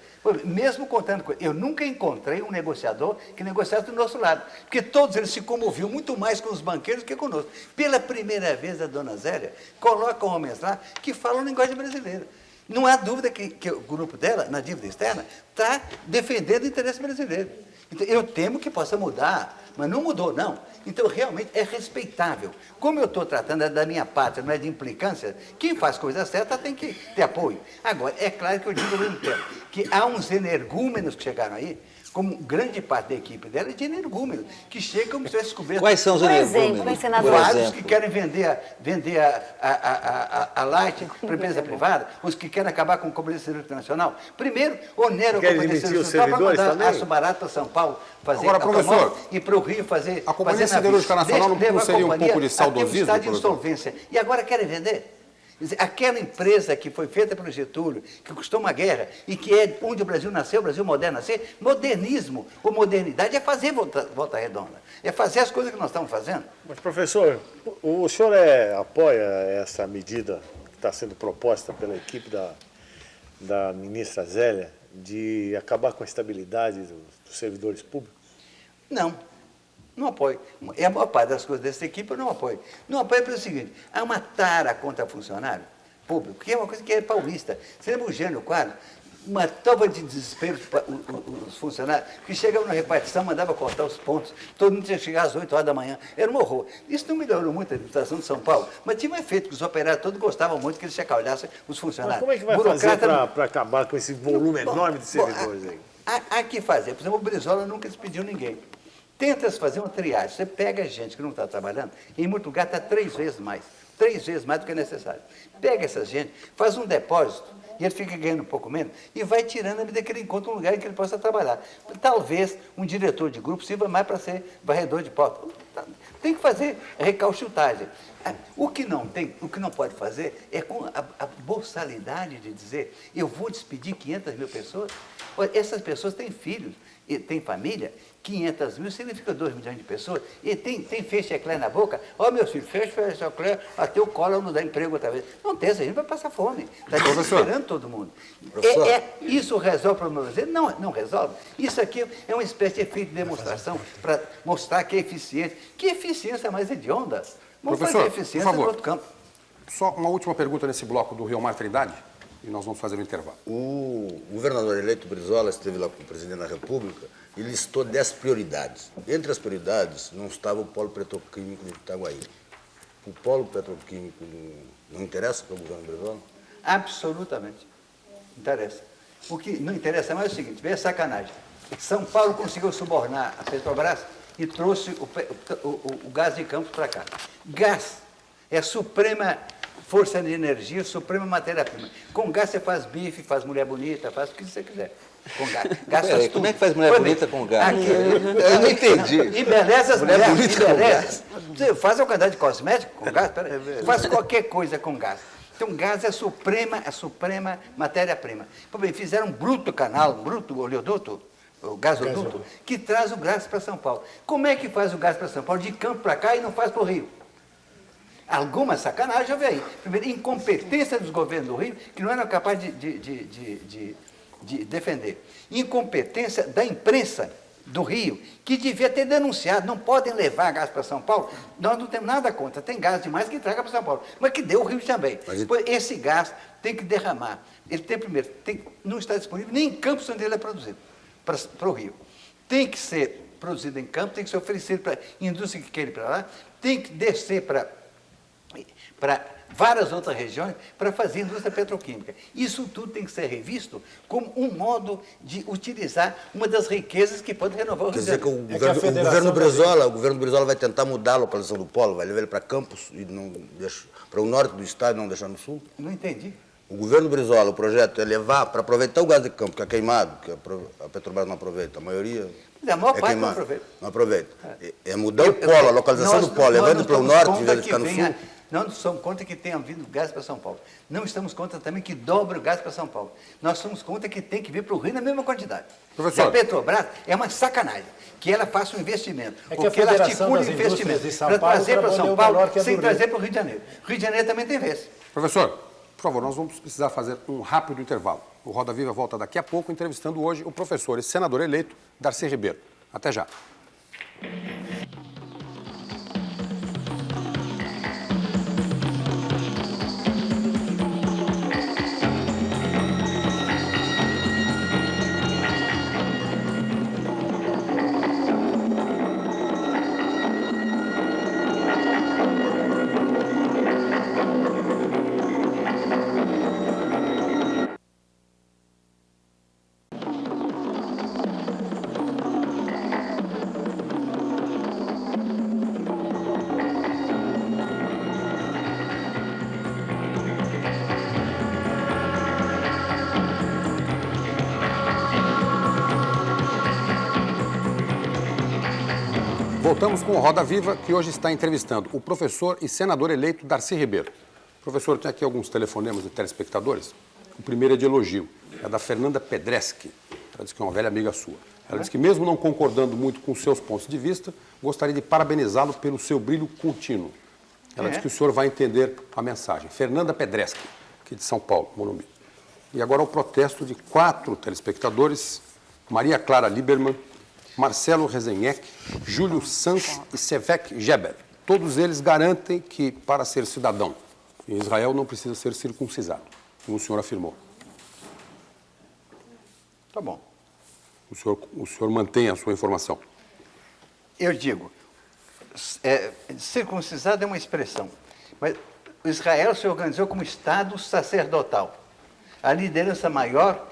Mesmo contando com ele, eu nunca encontrei um negociador que negociasse do nosso lado, porque todos eles se comoviam muito mais com os banqueiros que conosco. Pela primeira vez, a dona Zélia coloca homens lá que falam linguagem brasileira. Não há dúvida que o grupo dela, na dívida externa, está defendendo o interesse brasileiro. Então, eu temo que possa mudar, mas não mudou, não. Então, realmente, é respeitável. Como eu estou tratando da minha pátria, não é de implicância, quem faz coisa certa tem que ter apoio. Agora, é claro que eu digo ao mesmo tempo que há uns energúmenos que chegaram aí, como grande parte da equipe dela é de energúmenos, que chegam como se tivesse descoberto. Quais são os energúmenos? Vários que querem vender a Light para a empresa privada, os que querem acabar com o Companhia Internacional. Primeiro, onera a Companhia Internacional para mandar aço barato para São Paulo fazer agora, professor, e para o Rio fazer. A Companhia Siderúrgica Nacional não seria um pouco de saudosismo? Está de insolvência. E agora querem vender. Aquela empresa que foi feita pelo Getúlio, que custou uma guerra, e que é onde o Brasil nasceu, o Brasil moderno nascer, modernismo ou modernidade é fazer volta redonda, é fazer as coisas que nós estamos fazendo. Mas, professor, o senhor apoia essa medida que está sendo proposta pela equipe da ministra Zélia de acabar com a estabilidade dos servidores públicos? Não apoio. E a maior parte das coisas dessa equipe eu não apoio. Não apoio pelo seguinte, há uma tara contra funcionário público, que é uma coisa que é paulista. Você lembra o Gênio Quadro? Uma tova de desespero para os funcionários, que chegavam na repartição, mandava cortar os pontos, todo mundo tinha que chegar às 8 horas da manhã. Era um horror. Isso não melhorou muito a administração de São Paulo, mas tinha um efeito que os operários todos gostavam muito que eles chacoalhassem os funcionários. Mas como é que vai fazer para acabar com esse volume enorme de servidores aí? Há que fazer. Por exemplo, o Brizola nunca despediu ninguém. Tenta-se fazer uma triagem. Você pega gente que não está trabalhando, em muito lugar está 3 vezes mais do que é necessário. Pega essa gente, faz um depósito, e ele fica ganhando um pouco menos, e vai tirando à medida que ele encontra um lugar em que ele possa trabalhar. Talvez um diretor de grupo sirva mais para ser varredor de porta. Tem que fazer recalchutagem. O que não pode fazer é com a boçalidade de dizer, eu vou despedir 500 mil pessoas. Olha, essas pessoas têm filhos, têm família, 500 mil significa 2 milhões de pessoas. E tem feixe eclé na boca. Ó, meu filho, feixe eclé, até o colo não dá emprego outra vez. Não tem, essa gente vai passar fome. Está desesperando todo mundo. Isso resolve o problema brasileiro? Não, não resolve. Isso aqui é uma espécie de efeito de demonstração para mostrar que é eficiente. Que eficiência mais hedionda? Vamos Professor, fazer eficiência por favor, no outro campo. Só uma última pergunta nesse bloco do Rio Mar Trindade, e nós vamos fazer um intervalo. O governador eleito Brizola esteve lá com o presidente da República e listou 10 prioridades. Entre as prioridades não estava o polo petroquímico de Itaguaí. O polo petroquímico não interessa para o governo Brizola? Absolutamente. Interessa. O que não interessa mais é o seguinte, vê a sacanagem. São Paulo conseguiu subornar a Petrobras e trouxe o gás de Campos para cá. Gás é a suprema força de energia, suprema matéria-prima. Com gás você faz bife, faz mulher bonita, faz o que você quiser. Com gás. Gás faz tudo. Como é que faz mulher bonita com gás? Aqui, Eu não entendi. Embeleza as Mulher mulheres, bonita com embeleza. Você faz uma quantidade de cosmético com gás, faz qualquer coisa com gás. Então, gás é a suprema matéria-prima. Bem, fizeram um bruto canal, um bruto oleoduto, o gasoduto, que traz o gás para São Paulo. Como é que faz o gás para São Paulo? De Campo para cá e não faz para o Rio. Alguma sacanagem houve aí. Primeiro, incompetência dos governos do Rio, que não eram capazes de defender. Incompetência da imprensa do Rio, que devia ter denunciado. Não podem levar gás para São Paulo. Nós não temos nada contra. Tem gás demais que traga para São Paulo. Mas que dê o Rio também. Pois esse gás tem que derramar. Ele tem, primeiro, não está disponível nem em Campos onde ele é produzido, para o Rio. Tem que ser produzido em Campos, tem que ser oferecido para a indústria que quer ir para lá, tem que descer para várias outras regiões para fazer indústria petroquímica. Isso tudo tem que ser revisto como um modo de utilizar uma das riquezas que pode renovar o Rio de Janeiro. Quer dizer que o governo Brizola vai tentar mudar a localização do polo, vai levar ele para Campos e não deixa para o norte do estado e não deixar no sul? Não entendi. O governo Brizola, o projeto é levar para aproveitar o gás de campo, que é queimado, que a Petrobras não aproveita, a maioria a maior parte queimado, não aproveita. Não aproveita. É mudar o polo, a localização do polo, levando para o norte, em vez de ficar no sul. Não nos somos contra que tenha vindo gás para São Paulo. Não estamos contra também que dobre o gás para São Paulo. Nós somos contra que tem que vir para o Rio na mesma quantidade. Professor. E a Petrobras é uma sacanagem que ela faça um investimento. É que ou a que ela Federação articule das investimento Indústrias de São para Paulo trazer para São trabalhou Paulo melhor que a do sem Rio. trazer para o Rio de Janeiro. O Rio de Janeiro também tem vez. Professor, por favor, nós vamos precisar fazer um rápido intervalo. O Roda Viva volta daqui a pouco, entrevistando hoje o professor e senador eleito, Darcy Ribeiro. Até já. Voltamos com o Roda Viva, que hoje está entrevistando o professor e senador eleito Darcy Ribeiro. Professor, tem aqui alguns telefonemas de telespectadores. O primeiro é de elogio, é da Fernanda Pedreschi. Ela diz que é uma velha amiga sua. Ela diz que mesmo não concordando muito com os seus pontos de vista, gostaria de parabenizá-lo pelo seu brilho contínuo. Ela diz que o senhor vai entender a mensagem. Fernanda Pedreschi, aqui de São Paulo, Morumbi. E agora o protesto de 4 telespectadores, Maria Clara Lieberman, Marcelo Rezenhek, Júlio Sanz e Sevek Geber. Todos eles garantem que, para ser cidadão em Israel, não precisa ser circuncisado, como o senhor afirmou. Tá bom. O senhor mantém a sua informação? Eu digo, circuncisado é uma expressão, mas Israel se organizou como Estado sacerdotal. A liderança maior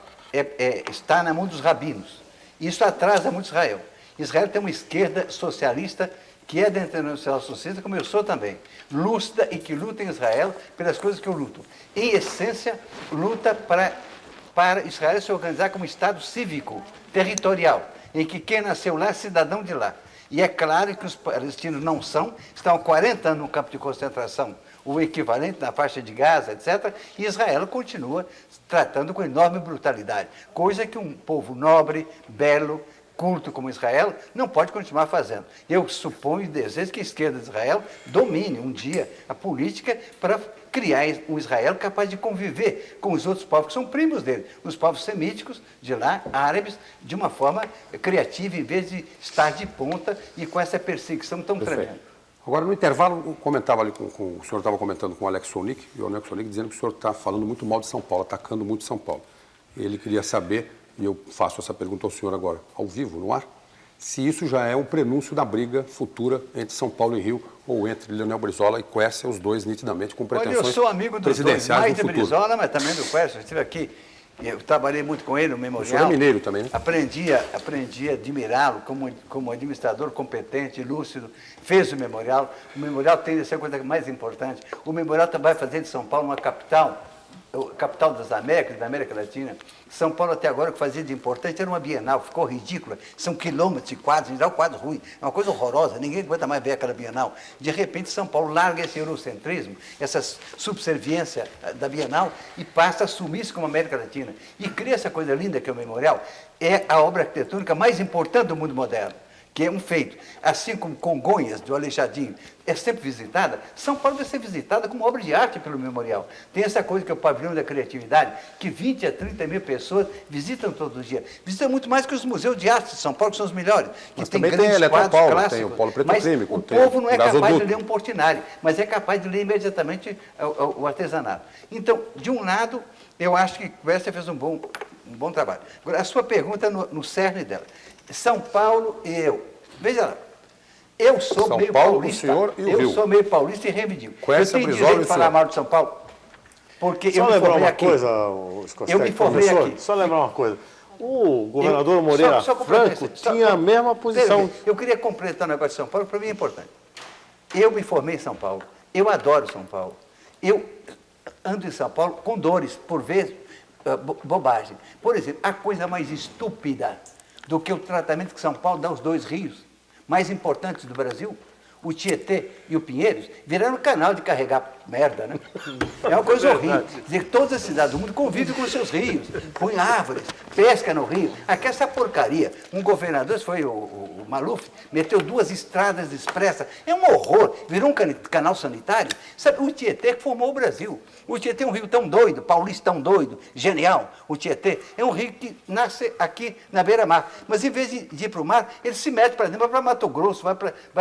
está na mão dos rabinos. Isso atrasa muito Israel. Israel tem uma esquerda socialista que é da Internacional Socialista, como eu sou também. Luta e que luta em Israel pelas coisas que eu luto. Em essência, luta para Israel se organizar como Estado cívico, territorial, em que quem nasceu lá é cidadão de lá. E é claro que os palestinos não são, estão há 40 anos no campo de concentração, o equivalente na faixa de Gaza, etc., e Israel continua tratando com enorme brutalidade, coisa que um povo nobre, belo, culto como Israel, não pode continuar fazendo. Eu suponho e desejo que a esquerda de Israel domine um dia a política para criar um Israel capaz de conviver com os outros povos que são primos dele, os povos semíticos de lá, árabes, de uma forma criativa, em vez de estar de ponta e com essa perseguição tão tremenda. Agora, no intervalo, eu comentava ali o senhor estava comentando com o Alex Sonic, e o Alex Sonic dizendo que o senhor está falando muito mal de São Paulo, atacando muito São Paulo. Ele queria saber, e eu faço essa pergunta ao senhor agora, ao vivo, no ar, se isso já é um prenúncio da briga futura entre São Paulo e Rio, ou entre Leonel Brizola e Quércia, os dois nitidamente com pretensões presidenciais. Olha, eu sou amigo dos dois, mais de futuro. Brizola, mas também do Quércia. Eu estive aqui, eu trabalhei muito com ele no Memorial. O senhor é mineiro também, né? Aprendi a admirá-lo como administrador competente, lúcido, fez o Memorial. O Memorial tem essa coisa mais importante. O Memorial também vai fazer de São Paulo uma capital das Américas, da América Latina. São Paulo até agora o que fazia de importante era uma Bienal, ficou ridícula, são quilômetros de quadros, em geral quadro ruim, é uma coisa horrorosa, ninguém aguenta mais ver aquela Bienal. De repente São Paulo larga esse eurocentrismo, essa subserviência da Bienal e passa a assumir-se como América Latina. E cria essa coisa linda que é o Memorial, é a obra arquitetônica mais importante do mundo moderno, que é um feito. Assim como Congonhas, do Aleijadinho, é sempre visitada, São Paulo vai ser visitada como obra de arte pelo Memorial. Tem essa coisa que é o pavilhão da criatividade, que 20 a 30 mil pessoas visitam todos os dias. Visitam muito mais que os museus de arte de São Paulo, que são os melhores. Mas que tem também tem grandes quadros Eletropaulo, clássicos. tem o Polo Mas Petroquímico, o tem povo não é capaz de gasoduto. ler um Portinari, mas é capaz de ler imediatamente o artesanato. Então, de um lado, eu acho que Quércia fez um bom trabalho. Agora, a sua pergunta no cerne dela. São Paulo e eu. Veja lá, eu sou São meio Paulo, paulista. o senhor e o eu Rio. sou meio paulista e reivindico. Quércia, Eu tenho Brizola direito e de o falar senhor. mal de São Paulo, porque Só eu me lembrar formei uma aqui. coisa, o Escocete, Eu me formei professor, aqui. só lembrar uma coisa. O governador Moreira Só completar Franco isso, só- tinha a mesma posição. Eu queria completar o negócio de São Paulo, para mim é importante. Eu me formei em São Paulo, eu adoro São Paulo. Eu ando em São Paulo com dores, por vezes, bobagem. Por exemplo, a coisa mais estúpida do que o tratamento que São Paulo dá aos dois rios mais importantes do Brasil, o Tietê e o Pinheiros, viraram canal de carregar merda, né? É uma coisa horrível. Quer dizer, todas as cidades do mundo convivem com seus rios, põe árvores, pesca no rio. Aqui essa porcaria. Um governador, esse foi o Maluf, meteu 2 estradas expressas. É um horror. Virou um canal sanitário. Sabe, o Tietê que formou o Brasil. O Tietê é um rio tão doido, paulista tão doido, genial. O Tietê é um rio que nasce aqui na beira-mar. Mas em vez de ir para o mar, ele se mete para dentro, vai para Mato Grosso, vai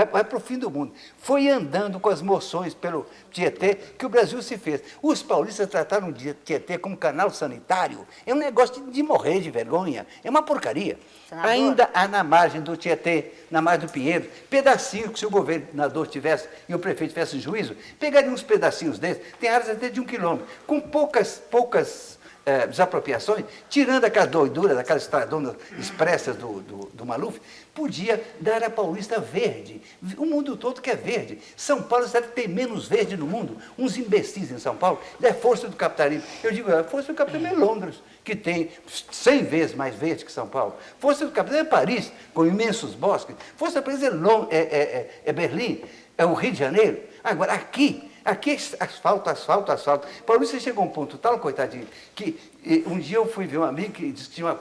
para o fim do mundo. Foi andando com as moções pelo Tietê que o Brasil se fez. Os paulistas trataram o Tietê como canal sanitário. É um negócio de morrer de vergonha. É uma porcaria. Senador. Ainda há na margem do Tietê, na margem do Pinheiro, pedacinhos que se o governador tivesse e o prefeito tivesse juízo, pegaria uns pedacinhos desses, tem áreas até de 1 quilômetro, com poucas desapropriações, tirando aquelas doiduras, aquelas estradonas expressas do Maluf, podia dar a Paulista verde. O mundo todo quer verde. São Paulo é a cidade que tem menos verde no mundo. Uns imbecis em São Paulo. É a força do capitalismo. Eu digo, a força do capitalismo é Londres, que tem 100 vezes mais verde que São Paulo. Força do capitalismo é Paris, com imensos bosques. Força do capitalismo é Berlim, é o Rio de Janeiro. Agora, aqui é asfalto. Paulista chegou a um ponto tal, coitadinho, que um dia eu fui ver um amigo que disse que tinha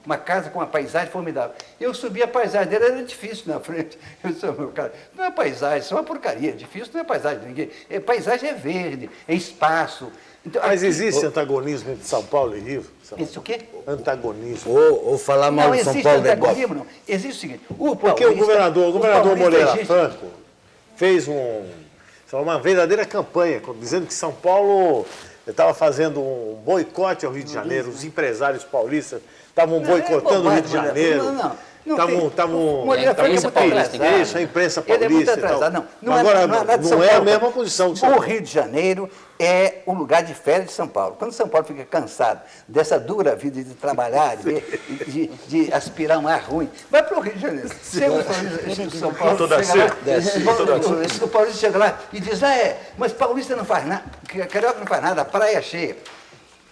uma casa com uma paisagem formidável. Eu subi a paisagem dele, era difícil na frente. Eu disse, meu cara, não é paisagem, isso é uma porcaria. Difícil não é paisagem de ninguém. Paisagem é verde, é espaço. Então, Mas aqui, existe antagonismo entre São Paulo e Rio? Isso o quê? Antagonismo. Ou falar mal Não de São existe Paulo da antagonismo, não. Existe o seguinte, Porque o governador paulista Moreira existe- Franco fez uma verdadeira campanha, dizendo que São Paulo estava fazendo um boicote ao Rio de Janeiro, os empresários paulistas estavam boicotando o Rio de Janeiro. O Moreira Franco é muito atrasado. Isso, a imprensa Ele é muito paulista e tal. atrasado. Não Agora, é nada de São não é a Paulo. mesma posição que São O Paulo. Rio de Janeiro é o lugar de férias de São Paulo. Quando São Paulo fica cansado dessa dura vida de trabalhar, de aspirar um ar ruim, vai para o Rio de Janeiro. Chega o paulista de São Paulo, Toda chega lá, Sul. o paulista chega lá e diz, mas paulista não faz nada, carioca não faz nada, a praia é cheia.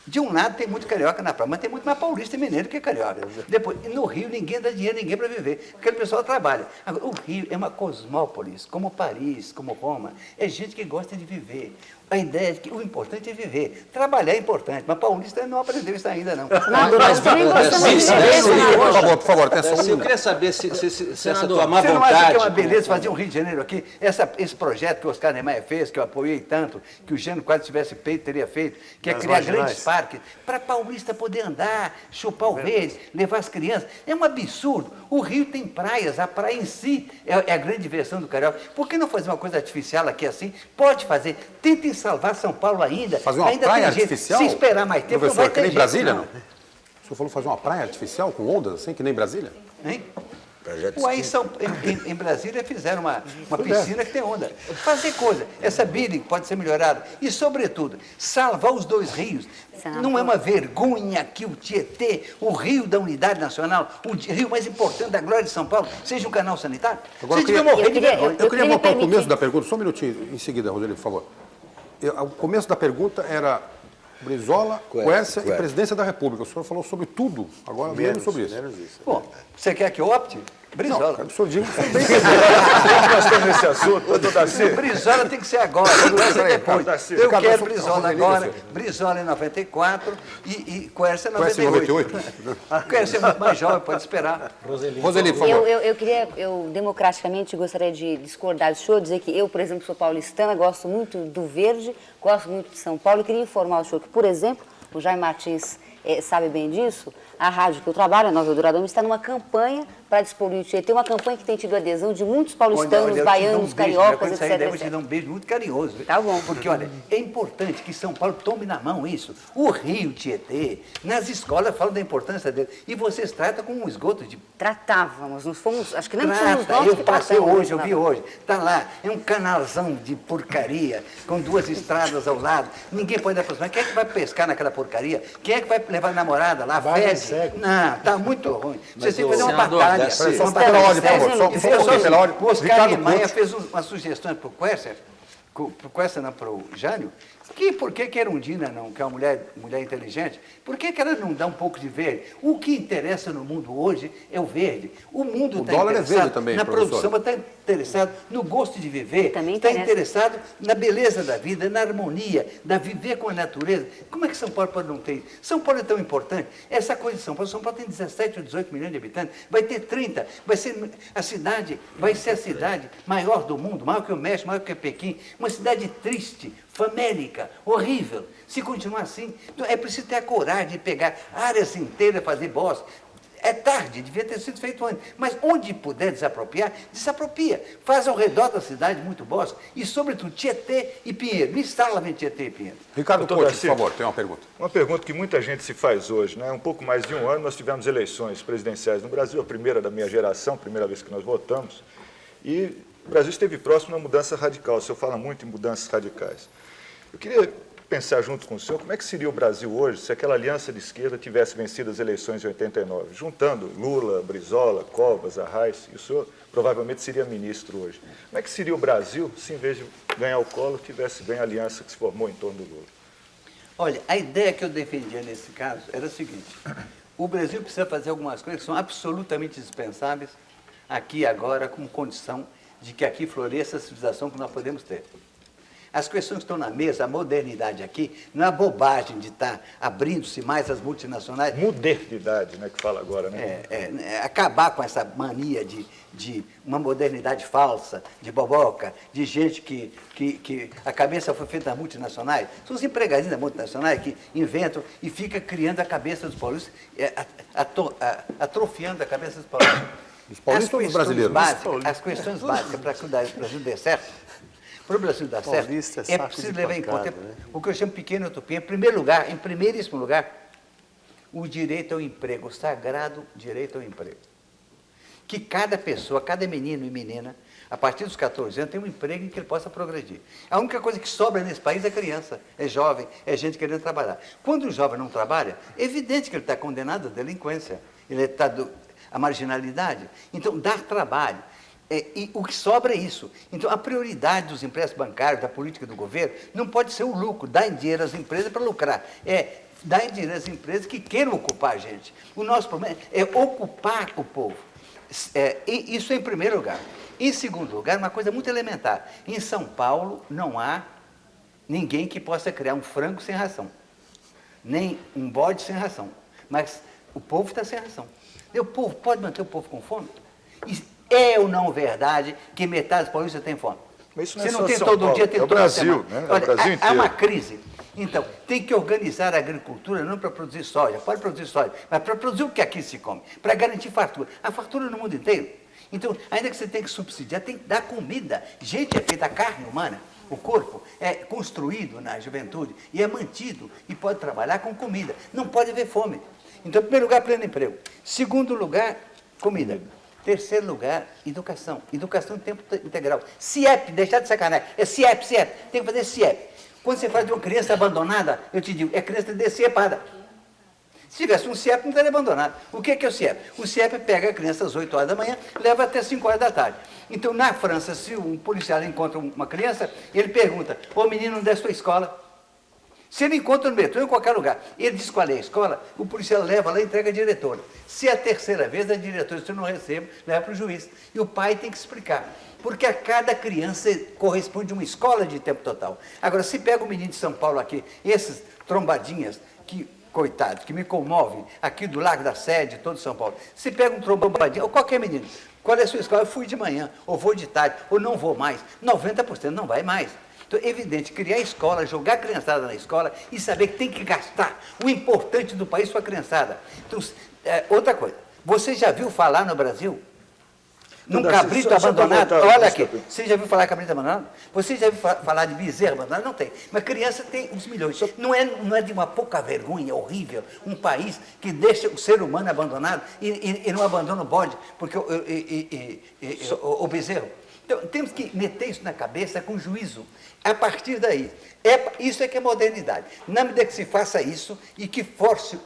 De um lado tem muito carioca na praia, mas tem muito mais paulista e mineiro que carioca. Depois, no Rio ninguém dá dinheiro a ninguém para viver, porque o pessoal trabalha. Agora, o Rio é uma cosmópolis, como Paris, como Roma. É gente que gosta de viver. A ideia de que o importante é viver. Trabalhar é importante, mas paulista não aprendeu isso ainda, não. Senador, nós nem gostamos de viver, senador. Por favor, atenção. Eu queria saber se essa Senador, tua má Você não acha que é uma vontade... beleza fazer um Rio de Janeiro aqui? Esse projeto que o Oscar Niemeyer fez, que eu apoiei tanto, que o Gênio quase tivesse feito, teria feito, que é Nas criar marginais. grandes parques, para paulista poder andar, chupar o verde, levar as crianças. É um absurdo. O Rio tem praias, a praia em si é a grande diversão do carioca. Por que não fazer uma coisa artificial aqui assim? Pode fazer. Tentem salvar São Paulo ainda. Fazer uma ainda praia tem jeito. artificial? Se esperar mais tempo, não Professor, vai que ter nem jeito, Brasília, não. não? O senhor falou fazer uma praia artificial com ondas, assim, que nem Brasília? Hein? Projeto Ué, em Brasília fizeram uma piscina que tem onda. Fazer coisa. Essa billing pode ser melhorada. E, sobretudo, salvar os dois rios. Não é uma vergonha que o Tietê, o rio da unidade nacional, o rio mais importante da glória de São Paulo, seja um canal sanitário? Agora, Você devia morrer de vergonha. Eu queria me voltar ao permitir. começo da pergunta, só um minutinho em seguida, Roseli, por favor. O começo da pergunta era Brizola, Quércia e Presidência da República. O senhor falou sobre tudo, agora menos sobre isso. Menos isso. Bom, você quer que eu opte? Brizola. Não, o senhor diga Nós estamos nesse assunto, doutor Darcy. Brizola tem que ser agora, não vai ser depois. Darcy. Eu Ricardo, quero eu sou- Brizola Roseli, agora, você. Brizola em 94 e Quércia em Quércia em 98. 98. Quércia é muito mais jovem, pode esperar. Roseli, por favor. Eu democraticamente gostaria de discordar do senhor, dizer que eu, por exemplo, sou paulistana, gosto muito do verde, gosto muito de São Paulo. Eu queria informar o senhor que, por exemplo, o Jaime Martins sabe bem disso, a rádio que eu trabalho, a Nova Eldorado, está numa campanha para despoluir o Tietê, uma campanha que tem tido adesão de muitos paulistanos, Olha, eu baianos, te dou um beijo, cariocas, quando sair etc. daí, eu vou te dar um beijo muito carinhoso. Tá bom. Porque, olha, é importante que São Paulo tome na mão isso. O Rio Tietê, nas escolas falam da importância dele. E vocês tratam com um esgoto de... Tratávamos, nós fomos, acho que não fomos nós Eu que passei tratamos, hoje, eu vi hoje. Está lá, é um canalzão de porcaria, com duas estradas ao lado. Ninguém pode aproximar. Quem é que vai pescar naquela porcaria? Quem é que vai levar a namorada lá? Vargem Fede? cego. Não, tá muito ruim. Vocês têm que fazer uma senador, batalha. Darcy, Uma só batalha pela ordem, por séria. favor, só um Veja pouquinho pela ordem. O Oscar Ricardo Niemeyer Couto. fez umas sugestões para o Quércia, para o Jânio, que por que a Erundina não, que é uma mulher inteligente, por que ela não dá um pouco de verde? O que interessa no mundo hoje é o verde. O mundo O está dólar é interessado verde também, na professor. produção, está interessado no gosto de viver, Também está interessa. interessado na beleza da vida, na harmonia, da viver com a natureza. Como é que São Paulo pode não ter isso? São Paulo é tão importante. Essa coisa de São Paulo tem 17 ou 18 milhões de habitantes, vai ter 30, vai ser a cidade maior do mundo, maior que o México, maior que Pequim, uma cidade triste, famélica, horrível. Se continuar assim, então é preciso ter a coragem de pegar áreas inteiras, fazer bosque. É tarde, devia ter sido feito antes. Mas onde puder desapropriar, desapropria. Faz ao redor da cidade muito bosque. E, sobretudo, Tietê e Pinheiro. Me instala em Tietê e Pinheiro. Ricardo Doutor Couto, por Darcy. favor, tem uma pergunta. Uma pergunta que muita gente se faz hoje, né? Um pouco mais de um ano nós tivemos eleições presidenciais no Brasil, a primeira da minha geração, primeira vez que nós votamos, e o Brasil esteve próximo a uma mudança radical. O senhor fala muito em mudanças radicais. Eu queria pensar junto com o senhor como é que seria o Brasil hoje se aquela aliança de esquerda tivesse vencido as eleições em 89, juntando Lula, Brizola, Covas, Arraes, e o senhor provavelmente seria ministro hoje. Como é que seria o Brasil se, em vez de ganhar o Collor, tivesse ganho a aliança que se formou em torno do Lula? Olha, a ideia que eu defendia nesse caso era a seguinte: o Brasil precisa fazer algumas coisas que são absolutamente dispensáveis aqui e agora, como condição de que aqui floresça a civilização que nós podemos ter. As questões que estão na mesa, a modernidade aqui, não é a bobagem de estar abrindo-se mais às multinacionais. Modernidade, né, que fala agora, né? Acabar com essa mania de uma modernidade falsa, de boboca, de gente que a cabeça foi feita das multinacionais. São os empregadinhos das multinacionais que inventam e ficam criando a cabeça dos paulistas, atrofiando a cabeça dos paulistas. Os paulistas ou os brasileiros? As questões básicas para que o Brasil dê certo, para o Brasil dar certo, Paulista é é saco preciso de levar em pancada, conta né? o que eu chamo pequena utopia. Em primeiro lugar, em primeiríssimo lugar, o direito ao emprego, o sagrado direito ao emprego. Que cada pessoa, cada menino e menina, a partir dos 14 anos, tem um emprego em que ele possa progredir. A única coisa que sobra nesse país é criança, é jovem, é gente querendo trabalhar. Quando o jovem não trabalha, é evidente que ele está condenado à delinquência, ele está à marginalidade. Então, dar trabalho. E o que sobra é isso. Então, a prioridade dos empréstimos bancários, da política do governo, não pode ser o lucro, dar dinheiro às empresas para lucrar. É dar dinheiro às empresas que queiram ocupar a gente. O nosso problema é ocupar o povo. E isso em primeiro lugar. Em segundo lugar, uma coisa muito elementar. Em São Paulo não há ninguém que possa criar um frango sem ração, nem um bode sem ração. Mas o povo está sem ração. E o povo pode manter o povo com fome? E é ou não verdade que metade dos paulistas tem fome? Mas isso não Você é não só tem São todo Paulo, dia, tem é o toda Brasil, semana. né? É o Olha, Brasil há inteiro. uma crise. Então, tem que organizar a agricultura não para produzir soja, pode produzir soja, mas para produzir o que aqui se come, para garantir fartura. A fartura no mundo inteiro. Então, ainda que você tenha que subsidiar, tem que dar comida. Gente, é feita a carne humana. O corpo é construído na juventude e é mantido e pode trabalhar com comida. Não pode haver fome. Então, em primeiro lugar, pleno emprego. Segundo lugar, comida. Terceiro lugar, educação. Educação em tempo integral. CIEP, deixar de sacanagem. É CIEP. Tem que fazer CIEP. Quando você fala de uma criança abandonada, eu te digo, é criança decepada. Se tivesse um CIEP, não estaria abandonado. O que é o CIEP? O CIEP pega a criança às 8 horas da manhã, leva até 5 horas da tarde. Então, na França, se um policial encontra uma criança, ele pergunta, ô menino, onde é a sua escola? Se ele encontra no metrô, em qualquer lugar, ele diz qual é a escola, o policial leva lá e entrega a diretora. Se é a terceira vez, a diretora, se eu não recebo, leva para o juiz. E o pai tem que explicar. Porque a cada criança corresponde uma escola de tempo total. Agora, se pega o menino de São Paulo aqui, esses trombadinhas, que, coitados, que me comovem, aqui do Largo da Sede, todo São Paulo, se pega um trombadinho, ou qualquer menino, qual é a sua escola? Eu fui de manhã, ou vou de tarde, ou não vou mais. 90% não vai mais. Então, é evidente, criar escola, jogar a criançada na escola e saber que tem que gastar o importante do país para a criançada. Então, outra coisa, você já viu falar no Brasil num cabrito abandonado? Olha aqui, você já viu falar de cabrito abandonado? Você já viu falar de bezerro abandonado? Não tem. Mas criança tem uns milhões. Não é de uma pouca vergonha horrível um país que deixa o ser humano abandonado e não abandona o bode, porque o bezerro. Então, temos que meter isso na cabeça com juízo. A partir daí, isso é que é modernidade. Na medida que se faça isso e que force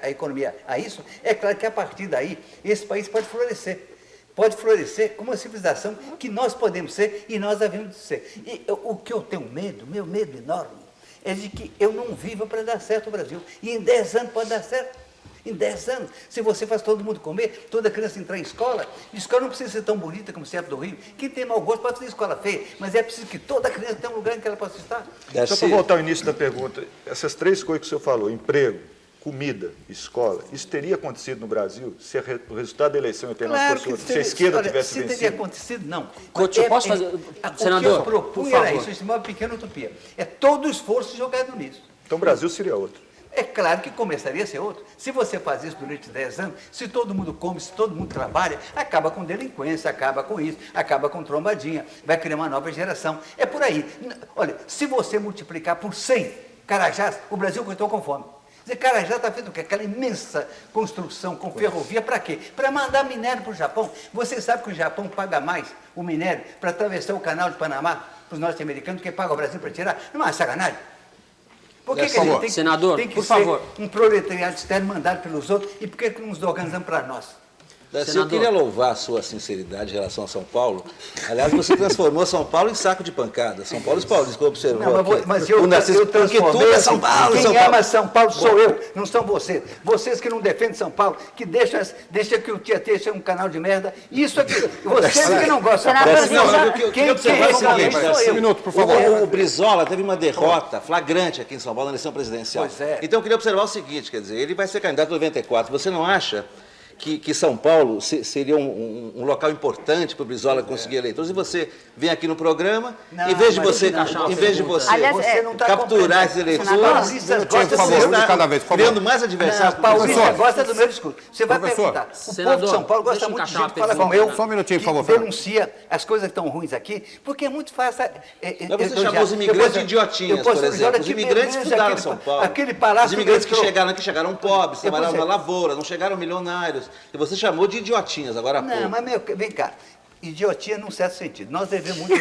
a economia a isso, é claro que a partir daí, esse país pode florescer. Pode florescer como uma civilização que nós podemos ser e nós devemos ser. E o que eu tenho medo, meu medo enorme, é de que eu não viva para dar certo o Brasil. E em 10 anos pode dar certo. Em 10 anos, se você faz todo mundo comer, toda criança entrar em escola, a escola não precisa ser tão bonita como o CIEP do Rio. Quem tem mau gosto pode fazer escola feia, mas é preciso que toda criança tenha um lugar em que ela possa estar. Só para voltar ao início da pergunta, essas três coisas que o senhor falou, emprego, comida, escola, isso teria acontecido no Brasil se o resultado da eleição se a esquerda tivesse vencido? Se teria acontecido, não. Couto, eu posso fazer... Senador, o que eu propunha era isso, isso é uma pequena utopia. É todo o esforço jogado nisso. Então o Brasil seria outro. É claro que começaria a ser outro. Se você faz isso durante 10 anos, se todo mundo come, se todo mundo trabalha, acaba com delinquência, acaba com isso, acaba com trombadinha, vai criar uma nova geração. É por aí. Olha, se você multiplicar por 100 Carajás, o Brasil continuou com fome. Quer dizer, Carajás está feito o quê? Aquela imensa construção com ferrovia, para quê? Para mandar minério para o Japão. Você sabe que o Japão paga mais o minério para atravessar o canal de Panamá para os norte-americanos do que paga o Brasil para tirar? Não é sacanagem? Por que, que a gente tem que ser um proletariado externo mandado pelos outros e por que não nos organizamos para nós? Eu queria louvar a sua sinceridade em relação a São Paulo. Aliás, você transformou São Paulo em saco de pancada. São Paulo, os paulistas observou não, mas eu porque tudo é São Paulo. Quem ama São Paulo sou eu, não são vocês. Vocês que não defendem São Paulo, que deixam que o Tietê seja um canal de merda. Isso aqui, vocês que não gostam de São Paulo. Quem sou eu? Um minuto, por favor. O Brizola teve uma derrota flagrante aqui em São Paulo na eleição presidencial. Pois é. Então eu queria observar o seguinte, quer dizer, ele vai ser candidato em 94. Você não acha que São Paulo seria um local importante para o Brizola conseguir eleitores, e você vem aqui no programa, em vez de você capturar esses eleitores, você está criando mais adversários. O paulista gosta do meu discurso. Você vai perguntar. O povo de São Paulo gosta muito de gente que fala como eu, só um minutinho, por favor, que denuncia as coisas que estão ruins aqui, porque é muito fácil. Mas você chamou os imigrantes de idiotinhas, por exemplo. Os imigrantes estudaram São Paulo. Os imigrantes que chegaram aqui chegaram pobres, trabalharam na lavoura, não chegaram milionários. E você chamou de idiotinhas agora há pouco. Não, mas vem cá. Idiotia num certo sentido. Nós devemos muito...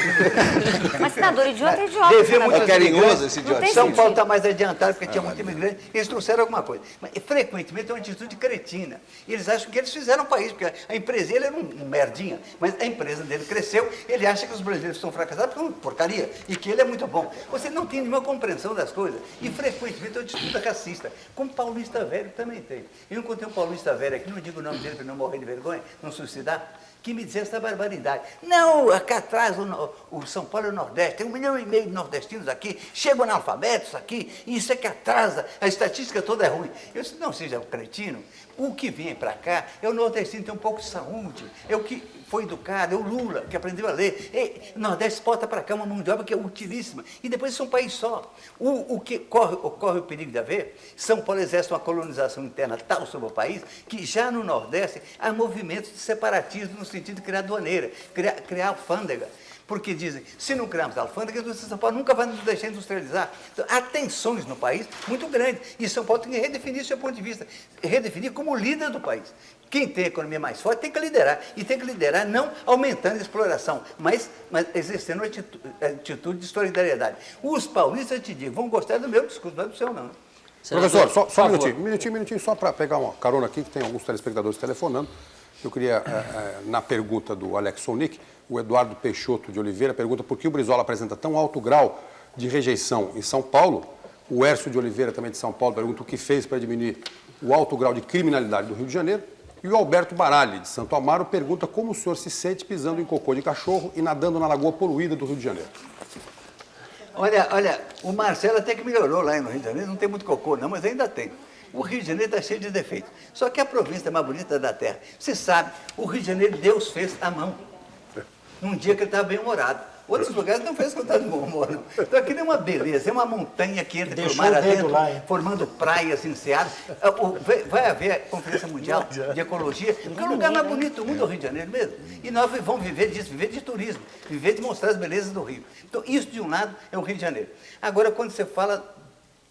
Mas, senador, idiota é idiota. É carinhoso esse idiotinho. São Paulo está mais adiantado porque tinha muito imigrante. Eles trouxeram alguma coisa. Mas, frequentemente, é uma atitude cretina. Eles acham que eles fizeram o país, porque a empresa dele era um merdinha, mas a empresa dele cresceu, ele acha que os brasileiros estão fracassados porque é uma porcaria e que ele é muito bom. Você não tem nenhuma compreensão das coisas. E, frequentemente, é uma atitude racista. Como paulista velho também tem. Eu encontrei um paulista velho aqui, não digo o nome dele para não morrer de vergonha, não suicidar. que me diziam essa barbaridade. Não, aqui atrás o São Paulo é o Nordeste, tem 1,5 milhão de nordestinos aqui, chegam analfabetos aqui, e isso é que atrasa, a estatística toda é ruim. Eu disse, não seja cretino, o que vem para cá é o nordestino que tem um pouco de saúde, é o que foi educado, é o Lula, que aprendeu a ler. E, o Nordeste exporta para cá uma mão de obra que é utilíssima, e depois isso é um país só. O que corre o perigo de haver, São Paulo exerce uma colonização interna tal sobre o país, que já no Nordeste há movimentos de separatismo no sentido de criar aduaneira, criar alfândega. Porque dizem, se não criarmos alfândega, São Paulo nunca vai nos deixar industrializar. Então, há tensões no país muito grandes. E São Paulo tem que redefinir seu ponto de vista, redefinir como líder do país. Quem tem a economia mais forte tem que liderar. E tem que liderar não aumentando a exploração, mas exercendo uma atitude de solidariedade. Os paulistas, te digo, vão gostar do meu discurso, não é do seu, não. Professor, só um minutinho, só para pegar uma carona aqui, que tem alguns telespectadores telefonando. Eu queria, na pergunta do Alex Sonic, o Eduardo Peixoto de Oliveira pergunta por que o Brizola apresenta tão alto grau de rejeição em São Paulo. O Hércio de Oliveira, também de São Paulo, pergunta o que fez para diminuir o alto grau de criminalidade do Rio de Janeiro. E o Alberto Baralli, de Santo Amaro, pergunta como o senhor se sente pisando em cocô de cachorro e nadando na lagoa poluída do Rio de Janeiro. Olha, o Marcelo até que melhorou lá no Rio de Janeiro, não tem muito cocô não, mas ainda tem. O Rio de Janeiro está cheio de defeitos. Só que a província mais bonita da terra. Você sabe, o Rio de Janeiro Deus fez à mão. Num dia que ele estava bem-humorado. Outros lugares não fez quando estava de bom humor, não. Então aqui é uma beleza, é uma montanha que entra pelo mar adentro, formando praias enseadas. Vai haver a Conferência Mundial de Ecologia, que é o lugar mais bonito do mundo, é o Rio de Janeiro mesmo. E nós vamos viver disso, viver de turismo, viver de mostrar as belezas do Rio. Então isso, de um lado, é o Rio de Janeiro. Agora, quando você fala...